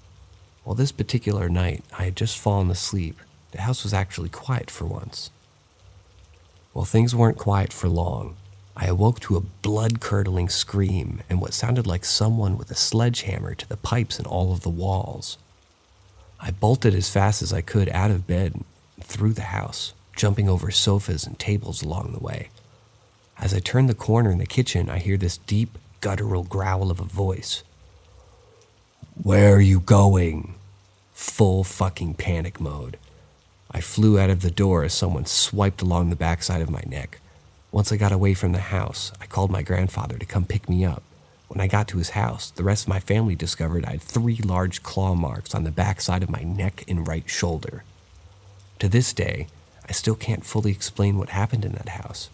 Well, this particular night, I had just fallen asleep. The house was actually quiet for once. Well, things weren't quiet for long. I awoke to a blood-curdling scream and what sounded like someone with a sledgehammer to the pipes in all of the walls. I bolted as fast as I could out of bed and through the house, jumping over sofas and tables along the way. As I turn the corner in the kitchen, I hear this deep, guttural growl of a voice. "Where are you going?" Full fucking panic mode. I flew out of the door as someone swiped along the backside of my neck. Once I got away from the house, I called my grandfather to come pick me up. When I got to his house, the rest of my family discovered I had 3 large claw marks on the backside of my neck and right shoulder. To this day, I still can't fully explain what happened in that house,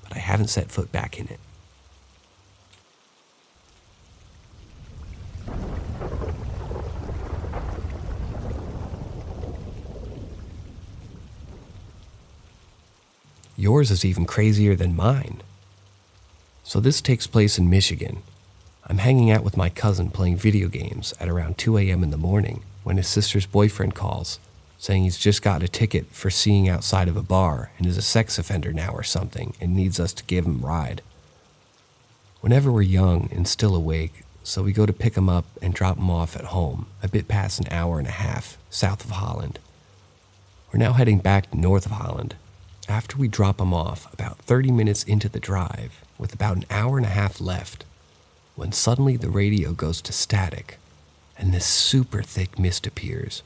but I haven't set foot back in it. Yours is even crazier than mine. So this takes place in Michigan. I'm hanging out with my cousin playing video games at around 2 a.m. in the morning when his sister's boyfriend calls, saying he's just got a ticket for seeing outside of a bar and is a sex offender now or something and needs us to give him a ride. Whenever we're young and still awake, so we go to pick him up and drop him off at home, a bit past an hour and a half south of Holland. We're now heading back north of Holland. After we drop him off, about 30 minutes into the drive, with about an hour and a half left, when suddenly the radio goes to static, and this super thick mist appears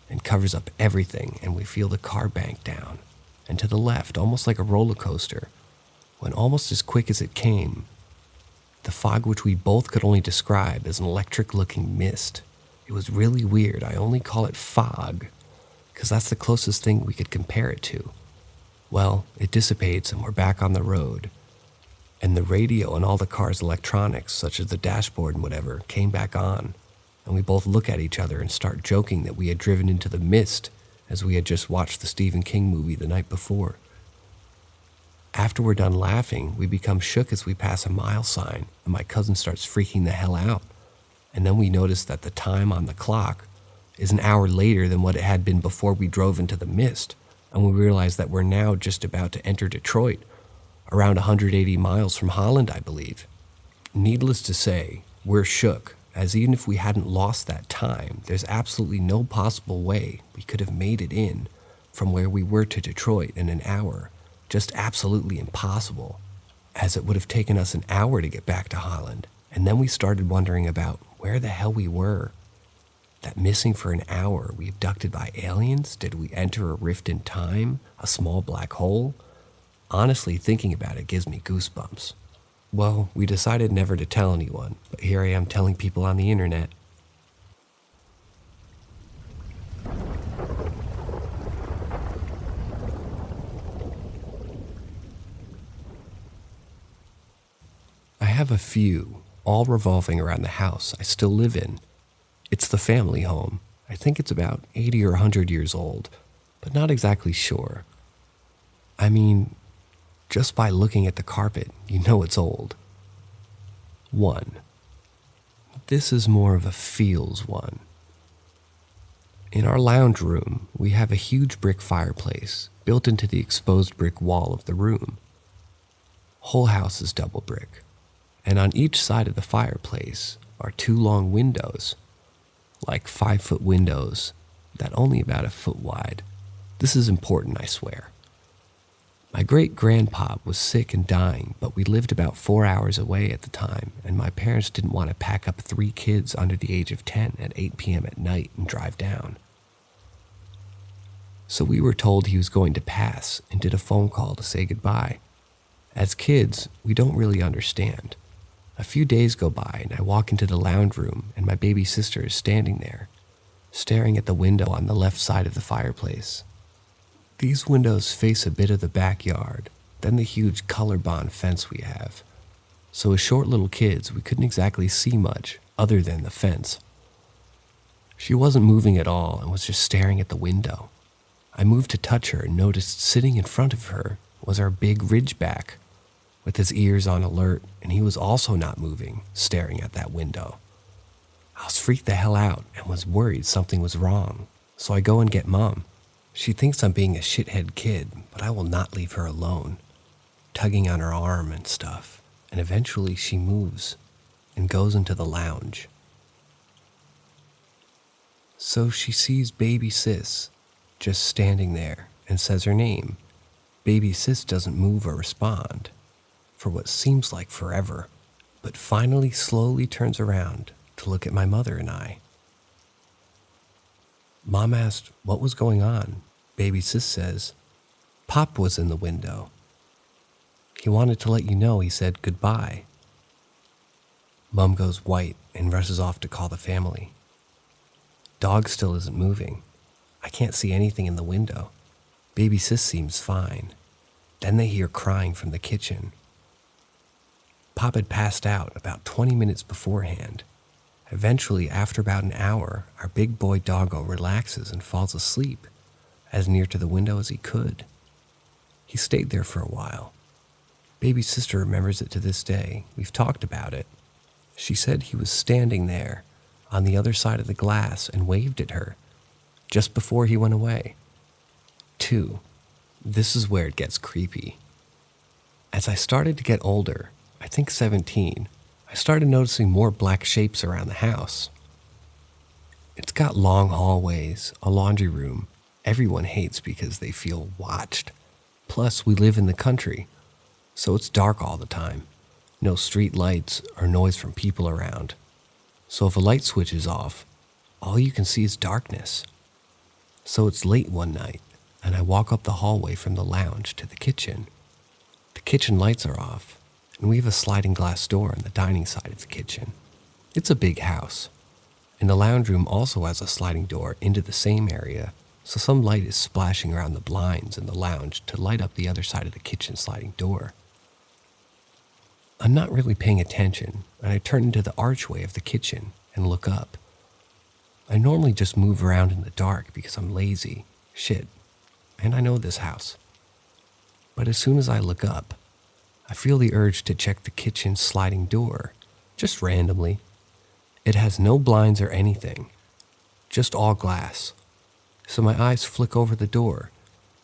and covers up everything, and we feel the car bank down, and to the left, almost like a roller coaster, when almost as quick as it came, the fog which we both could only describe as an electric-looking mist. It was really weird. I only call it fog, because that's the closest thing we could compare it to. Well, it dissipates and we're back on the road. And the radio and all the car's electronics, such as the dashboard and whatever, came back on. And we both look at each other and start joking that we had driven into the mist as we had just watched the Stephen King movie the night before. After we're done laughing, we become shook as we pass a mile sign and my cousin starts freaking the hell out. And then we notice that the time on the clock is an hour later than what it had been before we drove into the mist. And we realize that we're now just about to enter Detroit, around 180 miles from Holland, I believe. Needless to say, we're shook, as even if we hadn't lost that time, there's absolutely no possible way we could have made it in from where we were to Detroit in an hour. Just absolutely impossible, as it would have taken us an hour to get back to Holland. And then we started wondering about where the hell we were. That missing for an hour, we abducted by aliens? Did we enter a rift in time? A small black hole? Honestly, thinking about it gives me goosebumps. Well, we decided never to tell anyone, but here I am telling people on the internet. have a few, all revolving around the house I still live in. It's the family home. I think it's about 80 or 100 years old, but not exactly sure. I mean, just by looking at the carpet, you know it's old. 1. This is more of a feels one. In our lounge room, we have a huge brick fireplace built into the exposed brick wall of the room. Whole house is double brick, and on each side of the fireplace are 2 long windows, like 5-foot windows that only about a foot wide. This is important, I swear. My great-grandpa was sick and dying, but we lived about 4 hours away at the time, and my parents didn't want to pack up 3 kids under the age of 10 at 8 p.m. at night and drive down. So we were told he was going to pass and did a phone call to say goodbye. As kids, we don't really understand. A few days go by and I walk into the lounge room and my baby sister is standing there, staring at the window on the left side of the fireplace. These windows face a bit of the backyard, then the huge color bond fence we have. So as short little kids, we couldn't exactly see much other than the fence. She wasn't moving at all and was just staring at the window. I moved to touch her and noticed sitting in front of her was our big Ridgeback, with his ears on alert, and he was also not moving, staring at that window. I was freaked the hell out and was worried something was wrong, so I go and get Mom. She thinks I'm being a shithead kid, but I will not leave her alone, tugging on her arm and stuff, and eventually she moves and goes into the lounge. So she sees baby sis just standing there and says her name. Baby sis doesn't move or respond for what seems like forever, but finally slowly turns around to look at my mother and I. Mom asked what was going on. Baby sis says, Pop was in the window. He wanted to let you know he said goodbye. Mom goes white and rushes off to call the family. Dog still isn't moving. I can't see anything in the window. Baby sis seems fine. Then they hear crying from the kitchen. Pop had passed out about 20 minutes beforehand. Eventually, after about an hour, our big boy doggo relaxes and falls asleep, as near to the window as he could. He stayed there for a while. Baby sister remembers it to this day. We've talked about it. She said he was standing there on the other side of the glass and waved at her just before he went away. 2. This is where it gets creepy. As I started to get older, I think 17, I started noticing more black shapes around the house. It's got long hallways, a laundry room. Everyone hates because they feel watched. Plus, we live in the country, so it's dark all the time. No street lights or noise from people around. So if a light switch is off, all you can see is darkness. So it's late one night, and I walk up the hallway from the lounge to the kitchen. The kitchen lights are off, and we have a sliding glass door on the dining side of the kitchen. It's a big house, and the lounge room also has a sliding door into the same area, so some light is splashing around the blinds in the lounge to light up the other side of the kitchen sliding door. I'm not really paying attention, and I turn into the archway of the kitchen and look up. I normally just move around in the dark because I'm lazy, and I know this house. But as soon as I look up, I feel the urge to check the kitchen sliding door, just randomly. It has no blinds or anything, just all glass. So my eyes flick over the door,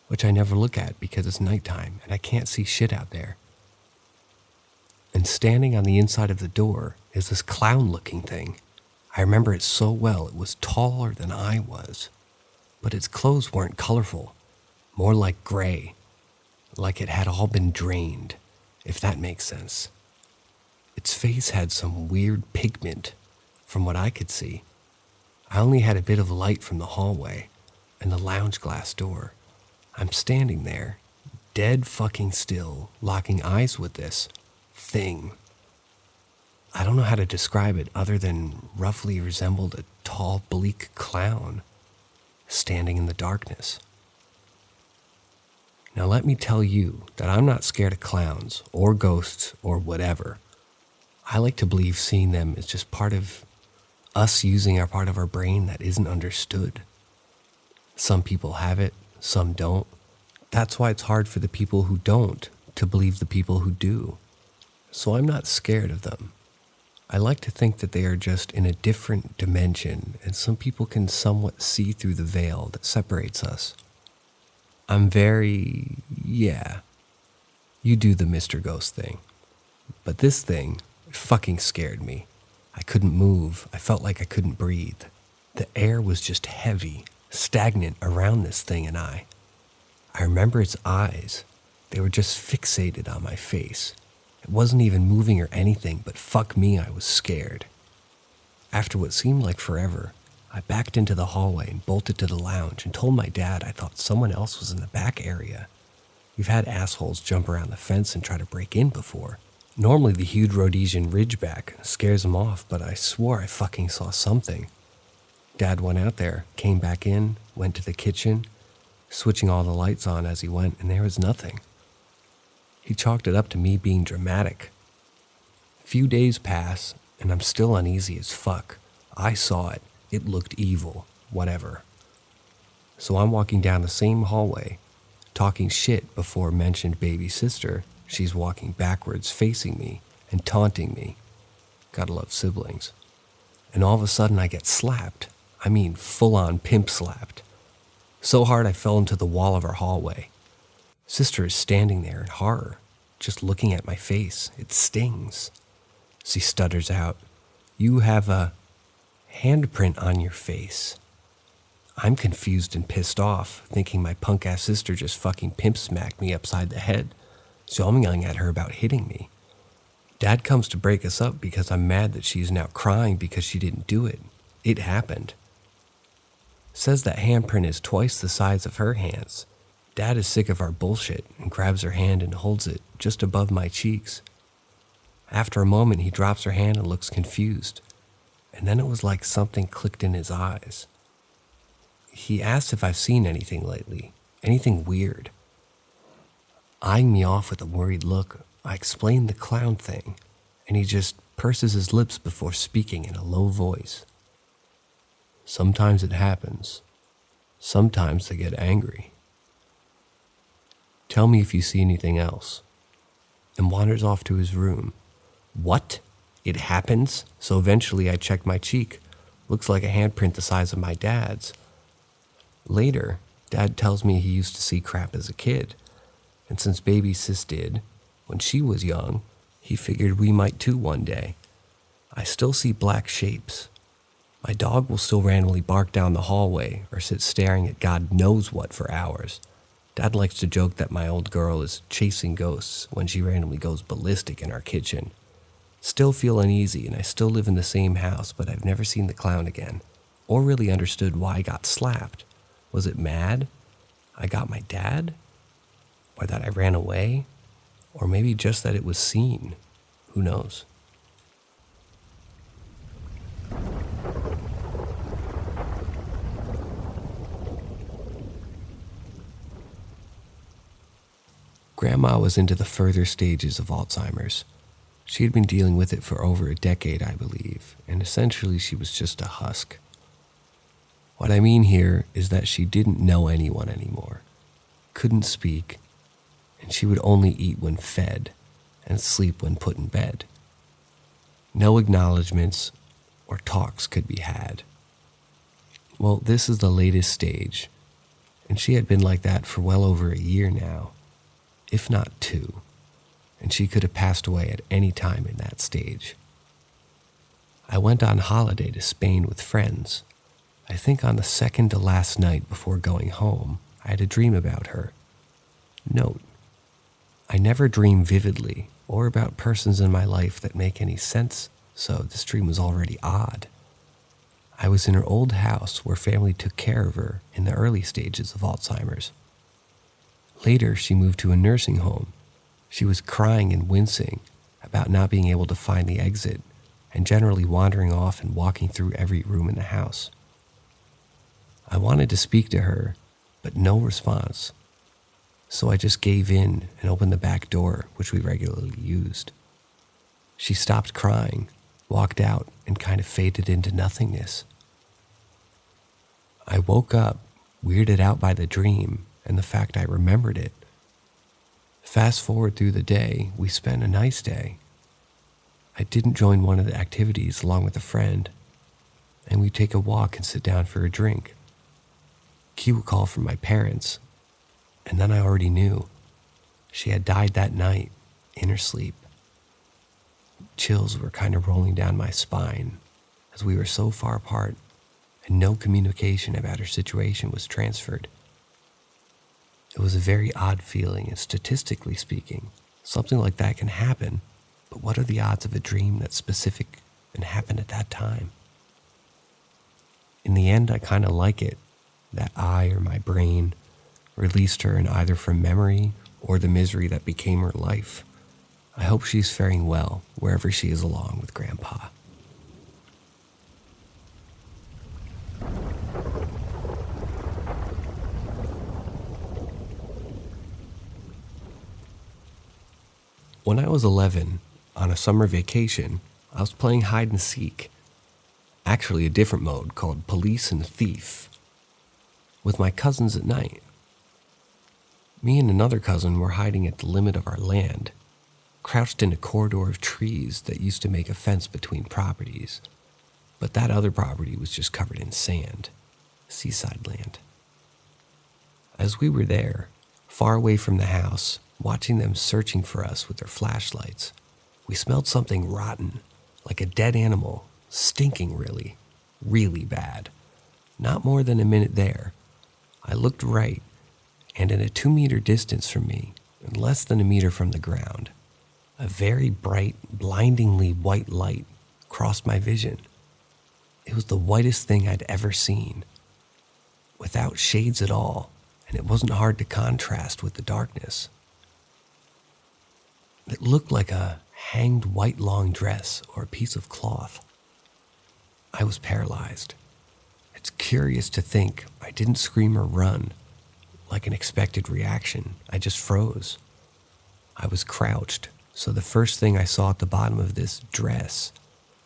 which I never look at because it's nighttime and I can't see shit out there. And standing on the inside of the door is this clown-looking thing. I remember it so well. It was taller than I was, but its clothes weren't colorful, more like gray, like it had all been drained, if that makes sense. Its face had some weird pigment, from what I could see. I only had a bit of light from the hallway and the lounge glass door. I'm standing there, dead fucking still, locking eyes with this thing. I don't know how to describe it other than roughly resembled a tall, bleak clown standing in the darkness. Now let me tell you that I'm not scared of clowns or ghosts or whatever. I like to believe seeing them is just part of us using our part of our brain that isn't understood. Some people have it, some don't. That's why it's hard for the people who don't to believe the people who do. So I'm not scared of them. I like to think that they are just in a different dimension, and some people can somewhat see through the veil that separates us. I'm very, you do the Mr. Ghost thing. But this thing, it fucking scared me. I couldn't move. I felt like I couldn't breathe. The air was just heavy, stagnant around this thing and I. I remember its eyes. They were just fixated on my face. It wasn't even moving or anything, but fuck me, I was scared. After what seemed like forever, I backed into the hallway and bolted to the lounge and told my dad I thought someone else was in the back area. We've had assholes jump around the fence and try to break in before. Normally the huge Rhodesian Ridgeback scares them off, but I swore I fucking saw something. Dad went out there, came back in, went to the kitchen, switching all the lights on as he went, and there was nothing. He chalked it up to me being dramatic. A few days pass, and I'm still uneasy as fuck. I saw it. It looked evil. Whatever. So I'm walking down the same hallway, talking shit before mentioned baby sister. She's walking backwards, facing me, and taunting me. Gotta love siblings. And all of a sudden I get slapped. I mean, full-on pimp slapped. So hard I fell into the wall of our hallway. Sister is standing there in horror, just looking at my face. It stings. She stutters out, "You have a handprint on your face." I'm confused and pissed off, thinking my punk-ass sister just fucking pimp smacked me upside the head. So I'm yelling at her about hitting me. Dad comes to break us up because I'm mad that she's now crying because she didn't do it. It happened. Says that handprint is twice the size of her hands. Dad is sick of our bullshit and grabs her hand and holds it just above my cheeks. After a moment, he drops her hand and looks confused. And then it was like something clicked in his eyes. He asked if I've seen anything lately, anything weird. Eyeing me off with a worried look, I explained the clown thing, and he just purses his lips before speaking in a low voice. "Sometimes it happens. Sometimes they get angry. Tell me if you see anything else," and wanders off to his room. What? It happens? So eventually I check my cheek. Looks like a handprint the size of my dad's. Later, Dad tells me he used to see crap as a kid. And since baby sis did, when she was young, he figured we might too one day. I still see black shapes. My dog will still randomly bark down the hallway or sit staring at God knows what for hours. Dad likes to joke that my old girl is chasing ghosts when she randomly goes ballistic in our kitchen. Still feel uneasy, and I still live in the same house, but I've never seen the clown again, or really understood why I got slapped. Was it mad? I got my dad? Or that I ran away? Or maybe just that it was seen. Who knows? Grandma was into the further stages of Alzheimer's. She had been dealing with it for over a decade, I believe, and essentially she was just a husk. What I mean here is that she didn't know anyone anymore, couldn't speak, and she would only eat when fed and sleep when put in bed. No acknowledgments or talks could be had. Well, this is the latest stage, and she had been like that for well over a year now, if not 2, and she could have passed away at any time in that stage. I went on holiday to Spain with friends. I think on the second to last night before going home, I had a dream about her. Note, I never dream vividly or about persons in my life that make any sense, so this dream was already odd. I was in her old house where family took care of her in the early stages of Alzheimer's. Later, she moved to a nursing home. She was crying and wincing about not being able to find the exit and generally wandering off and walking through every room in the house. I wanted to speak to her, but no response. So I just gave in and opened the back door, which we regularly used. She stopped crying, walked out, and kind of faded into nothingness. I woke up, weirded out by the dream and the fact I remembered it. Fast forward through the day, we spent a nice day. I didn't join one of the activities along with a friend, and we'd take a walk and sit down for a drink. Cue a call from my parents, and then I already knew. She had died that night in her sleep. Chills were kind of rolling down my spine as we were so far apart and no communication about her situation was transferred. It was a very odd feeling, and statistically speaking, something like that can happen, but what are the odds of a dream that's specific and happened at that time? In the end, I kind of like it, that I or my brain released her in either from memory or the misery that became her life. I hope she's faring well wherever she is along with Grandpa. When I was 11, on a summer vacation, I was playing hide and seek, actually a different mode called police and thief, with my cousins at night. Me and another cousin were hiding at the limit of our land, crouched in a corridor of trees that used to make a fence between properties, but that other property was just covered in sand, seaside land. As we were there, far away from the house, watching them searching for us with their flashlights, we smelled something rotten, like a dead animal, stinking really, really bad. Not more than a minute there, I looked right, and in a 2-meter distance from me, and less than a meter from the ground, a very bright, blindingly white light crossed my vision. It was the whitest thing I'd ever seen, without shades at all, and it wasn't hard to contrast with the darkness. It looked like a hanged white long dress or a piece of cloth. I was paralyzed. It's curious to think I didn't scream or run, like an expected reaction. I just froze. I was crouched, so the first thing I saw at the bottom of this dress,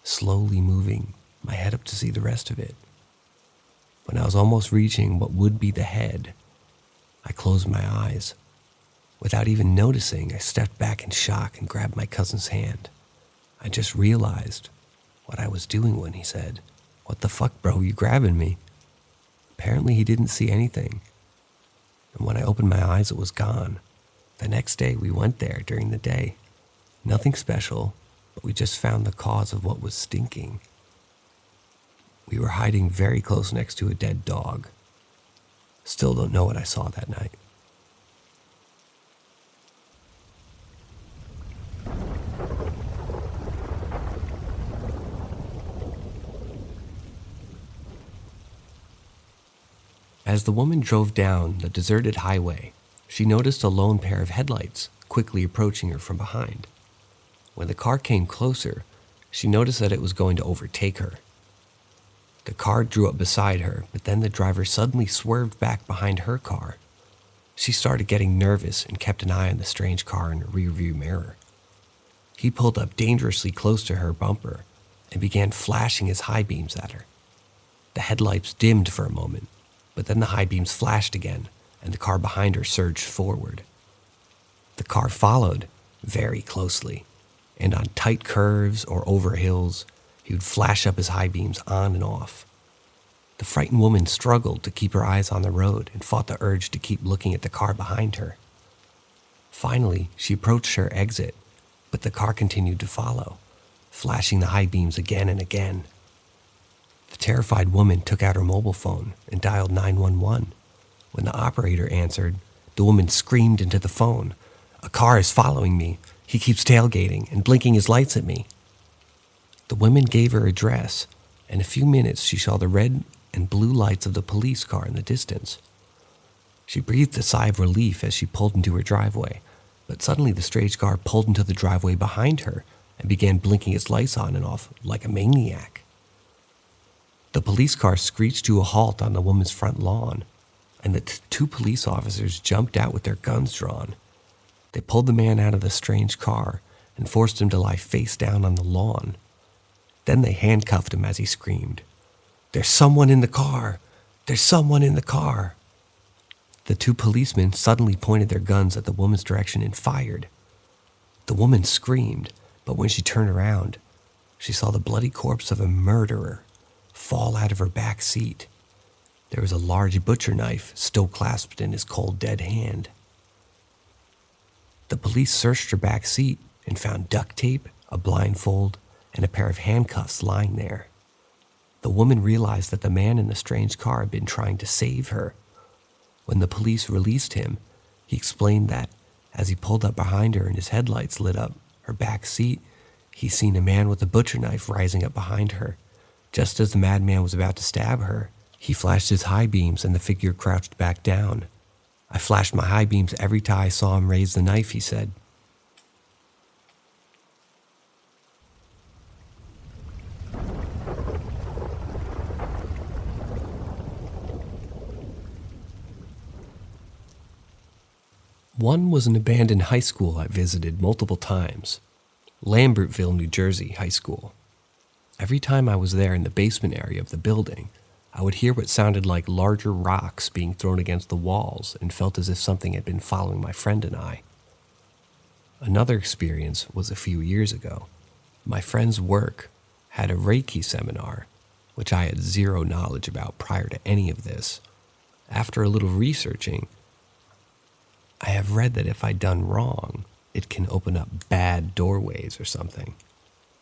slowly moving my head up to see the rest of it. When I was almost reaching what would be the head, I closed my eyes. Without even noticing, I stepped back in shock and grabbed my cousin's hand. I just realized what I was doing when he said, "What the fuck, bro, you grabbing me?" Apparently he didn't see anything. And when I opened my eyes, it was gone. The next day we went there during the day. Nothing special, but we just found the cause of what was stinking. We were hiding very close next to a dead dog. Still don't know what I saw that night. As the woman drove down the deserted highway, she noticed a lone pair of headlights quickly approaching her from behind. When the car came closer, she noticed that it was going to overtake her. The car drew up beside her, but then the driver suddenly swerved back behind her car. She started getting nervous and kept an eye on the strange car in her rearview mirror. He pulled up dangerously close to her bumper and began flashing his high beams at her. The headlights dimmed for a moment, but then the high beams flashed again, and the car behind her surged forward. The car followed very closely, and on tight curves or over hills, he would flash up his high beams on and off. The frightened woman struggled to keep her eyes on the road and fought the urge to keep looking at the car behind her. Finally, she approached her exit, but the car continued to follow, flashing the high beams again and again. The terrified woman took out her mobile phone and dialed 911. When the operator answered, the woman screamed into the phone, "A car is following me. He keeps tailgating and blinking his lights at me." The woman gave her address. In a few minutes, she saw the red and blue lights of the police car in the distance. She breathed a sigh of relief as she pulled into her driveway, but suddenly the strange car pulled into the driveway behind her and began blinking its lights on and off like a maniac. The police car screeched to a halt on the woman's front lawn, and the two police officers jumped out with their guns drawn. They pulled the man out of the strange car and forced him to lie face down on the lawn. Then they handcuffed him as he screamed, "There's someone in the car! There's someone in the car!" The two policemen suddenly pointed their guns at the woman's direction and fired. The woman screamed, but when she turned around, she saw the bloody corpse of a murderer fall out of her back seat. There was a large butcher knife still clasped in his cold, dead hand. The police searched her back seat and found duct tape, a blindfold, and a pair of handcuffs lying there. The woman realized that the man in the strange car had been trying to save her. When the police released him, he explained that as he pulled up behind her and his headlights lit up her back seat, he seen a man with a butcher knife rising up behind her. Just as the madman was about to stab her, he flashed his high beams and the figure crouched back down. "I flashed my high beams every time I saw him raise the knife," he said. One was an abandoned high school I visited multiple times, Lambertville, New Jersey High School. Every time I was there in the basement area of the building, I would hear what sounded like larger rocks being thrown against the walls and felt as if something had been following my friend and I. Another experience was a few years ago. My friend's work had a Reiki seminar, which I had zero knowledge about prior to any of this. After a little researching, I have read that if I'd done wrong, it can open up bad doorways or something.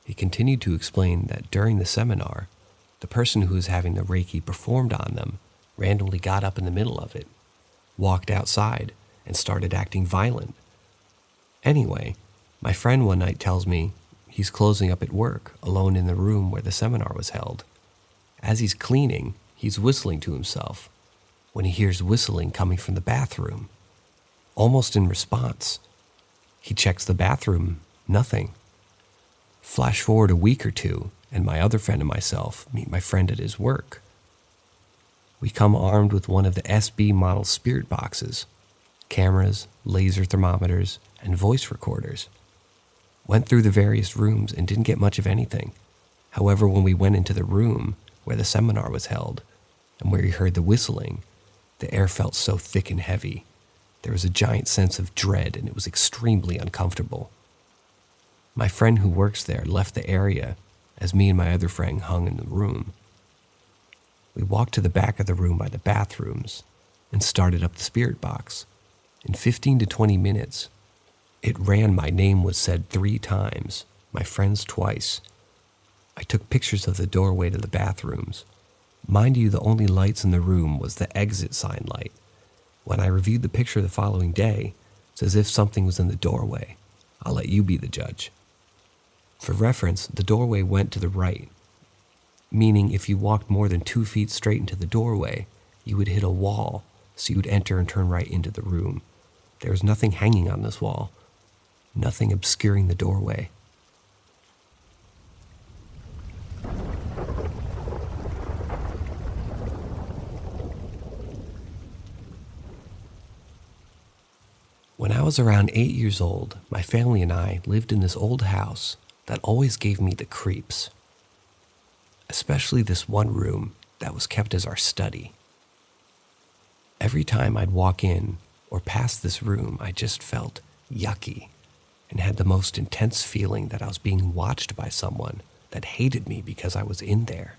He continued to explain that during the seminar, the person who was having the Reiki performed on them randomly got up in the middle of it, walked outside, and started acting violent. Anyway, my friend one night tells me he's closing up at work, alone in the room where the seminar was held. As he's cleaning, he's whistling to himself when he hears whistling coming from the bathroom. Almost in response, he checks the bathroom, nothing. Flash forward a week or two, and my other friend and myself meet my friend at his work. We come armed with one of the SB model spirit boxes, cameras, laser thermometers, and voice recorders. Went through the various rooms and didn't get much of anything. However, when we went into the room where the seminar was held and where we heard the whistling, the air felt so thick and heavy. There was a giant sense of dread, and it was extremely uncomfortable. My friend who works there left the area as me and my other friend hung in the room. We walked to the back of the room by the bathrooms and started up the spirit box. In 15 to 20 minutes, it ran my name was said 3 times, my friend's twice. I took pictures of the doorway to the bathrooms. Mind you, the only lights in the room was the exit sign light. When I reviewed the picture the following day, it's as if something was in the doorway. I'll let you be the judge. For reference, the doorway went to the right, meaning if you walked more than 2 feet straight into the doorway, you would hit a wall, so you would enter and turn right into the room. There was nothing hanging on this wall, nothing obscuring the doorway. When I was around 8 years old, my family and I lived in this old house that always gave me the creeps. Especially this one room that was kept as our study. Every time I'd walk in or pass this room, I just felt yucky and had the most intense feeling that I was being watched by someone that hated me because I was in there.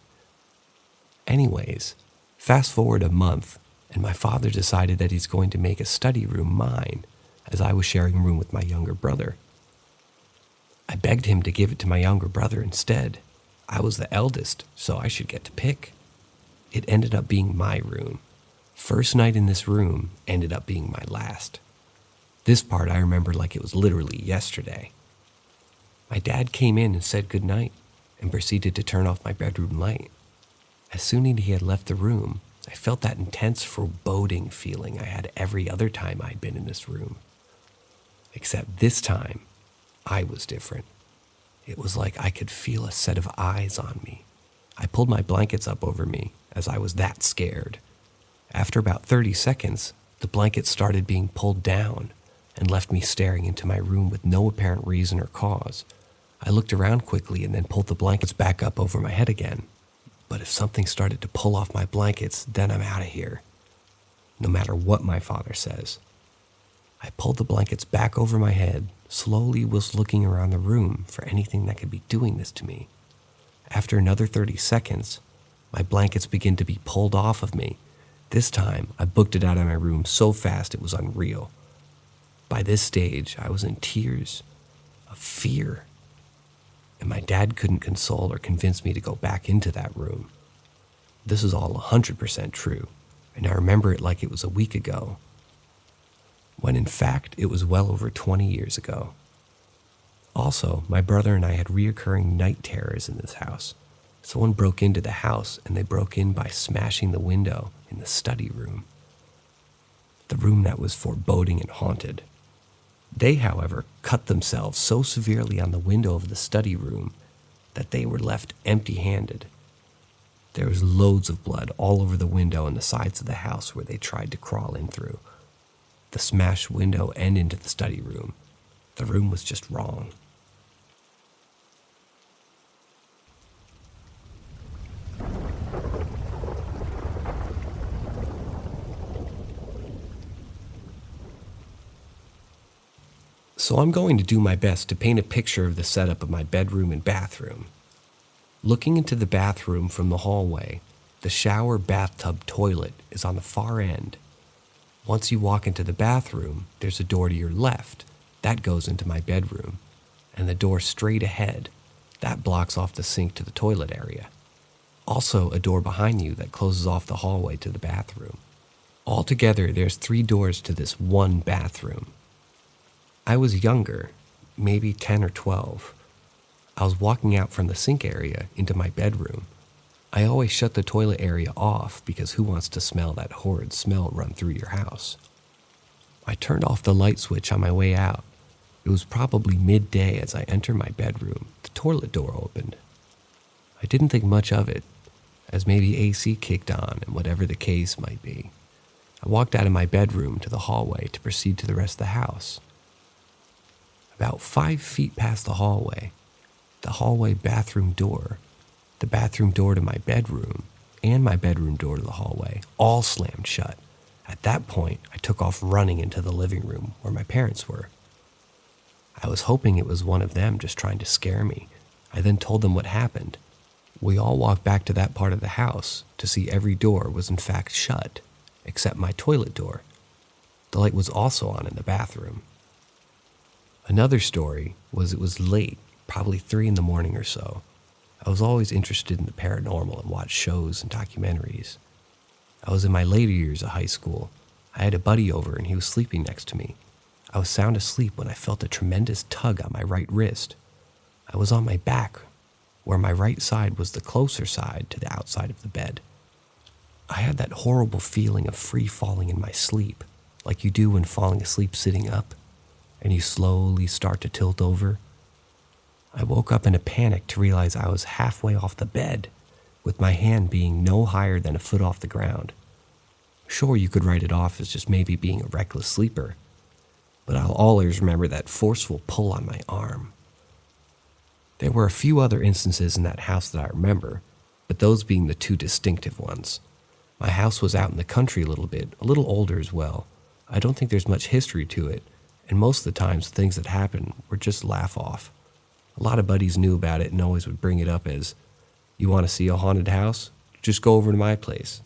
Anyways, fast forward a month, and my father decided that he's going to make a study room mine, as I was sharing a room with my younger brother. I begged him to give it to my younger brother instead. I was the eldest, so I should get to pick. It ended up being my room. First night in this room ended up being my last. This part I remember like it was literally yesterday. My dad came in and said goodnight and proceeded to turn off my bedroom light. As soon as he had left the room, I felt that intense foreboding feeling I had every other time I'd been in this room. Except this time, I was different. It was like I could feel a set of eyes on me. I pulled my blankets up over me as I was that scared. After about 30 seconds, the blankets started being pulled down, and left me staring into my room with no apparent reason or cause. I looked around quickly and then pulled the blankets back up over my head again. But if something started to pull off my blankets, then I'm out of here. No matter what my father says. I pulled the blankets back over my head, slowly whilst looking around the room for anything that could be doing this to me. After another 30 seconds, my blankets began to be pulled off of me. This time, I booked it out of my room so fast it was unreal. By this stage, I was in tears of fear, and my dad couldn't console or convince me to go back into that room. This is all 100% true, and I remember it like it was a week ago, when in fact it was well over 20 years ago. Also, my brother and I had reoccurring night terrors in this house. Someone broke into the house, and they broke in by smashing the window in the study room, the room that was foreboding and haunted. They, however, cut themselves so severely on the window of the study room that they were left empty-handed. There was loads of blood all over the window and the sides of the house where they tried to crawl in through. The smashed window and into the study room. The room was just wrong. So I'm going to do my best to paint a picture of the setup of my bedroom and bathroom. Looking into the bathroom from the hallway, the shower, bathtub, toilet is on the far end. Once you walk into the bathroom, there's a door to your left. That goes into my bedroom. And the door straight ahead, that blocks off the sink to the toilet area. Also, a door behind you that closes off the hallway to the bathroom. Altogether, there's 3 doors to this one bathroom. I was younger, maybe 10 or 12. I was walking out from the sink area into my bedroom. I always shut the toilet area off because who wants to smell that horrid smell run through your house? I turned off the light switch on my way out. It was probably midday as I entered my bedroom. The toilet door opened. I didn't think much of it, as maybe AC kicked on and whatever the case might be. I walked out of my bedroom to the hallway to proceed to the rest of the house. About 5 feet past the hallway bathroom door, the bathroom door to my bedroom, and my bedroom door to the hallway all slammed shut. At that point, I took off running into the living room where my parents were. I was hoping it was one of them just trying to scare me. I then told them what happened. We all walked back to that part of the house to see every door was in fact shut, except my toilet door. The light was also on in the bathroom. Another story was it was late, probably 3 in the morning or so. I was always interested in the paranormal and watched shows and documentaries. I was in my later years of high school. I had a buddy over and he was sleeping next to me. I was sound asleep when I felt a tremendous tug on my right wrist. I was on my back, where my right side was the closer side to the outside of the bed. I had that horrible feeling of free falling in my sleep, like you do when falling asleep sitting up, and you slowly start to tilt over. I woke up in a panic to realize I was halfway off the bed, with my hand being no higher than a foot off the ground. Sure, you could write it off as just maybe being a reckless sleeper, but I'll always remember that forceful pull on my arm. There were a few other instances in that house that I remember, but those being the 2 distinctive ones. My house was out in the country a little older as well. I don't think there's much history to it, and most of the times the things that happened were just laugh off. A lot of buddies knew about it and always would bring it up as, "You want to see a haunted house? Just go over to my place.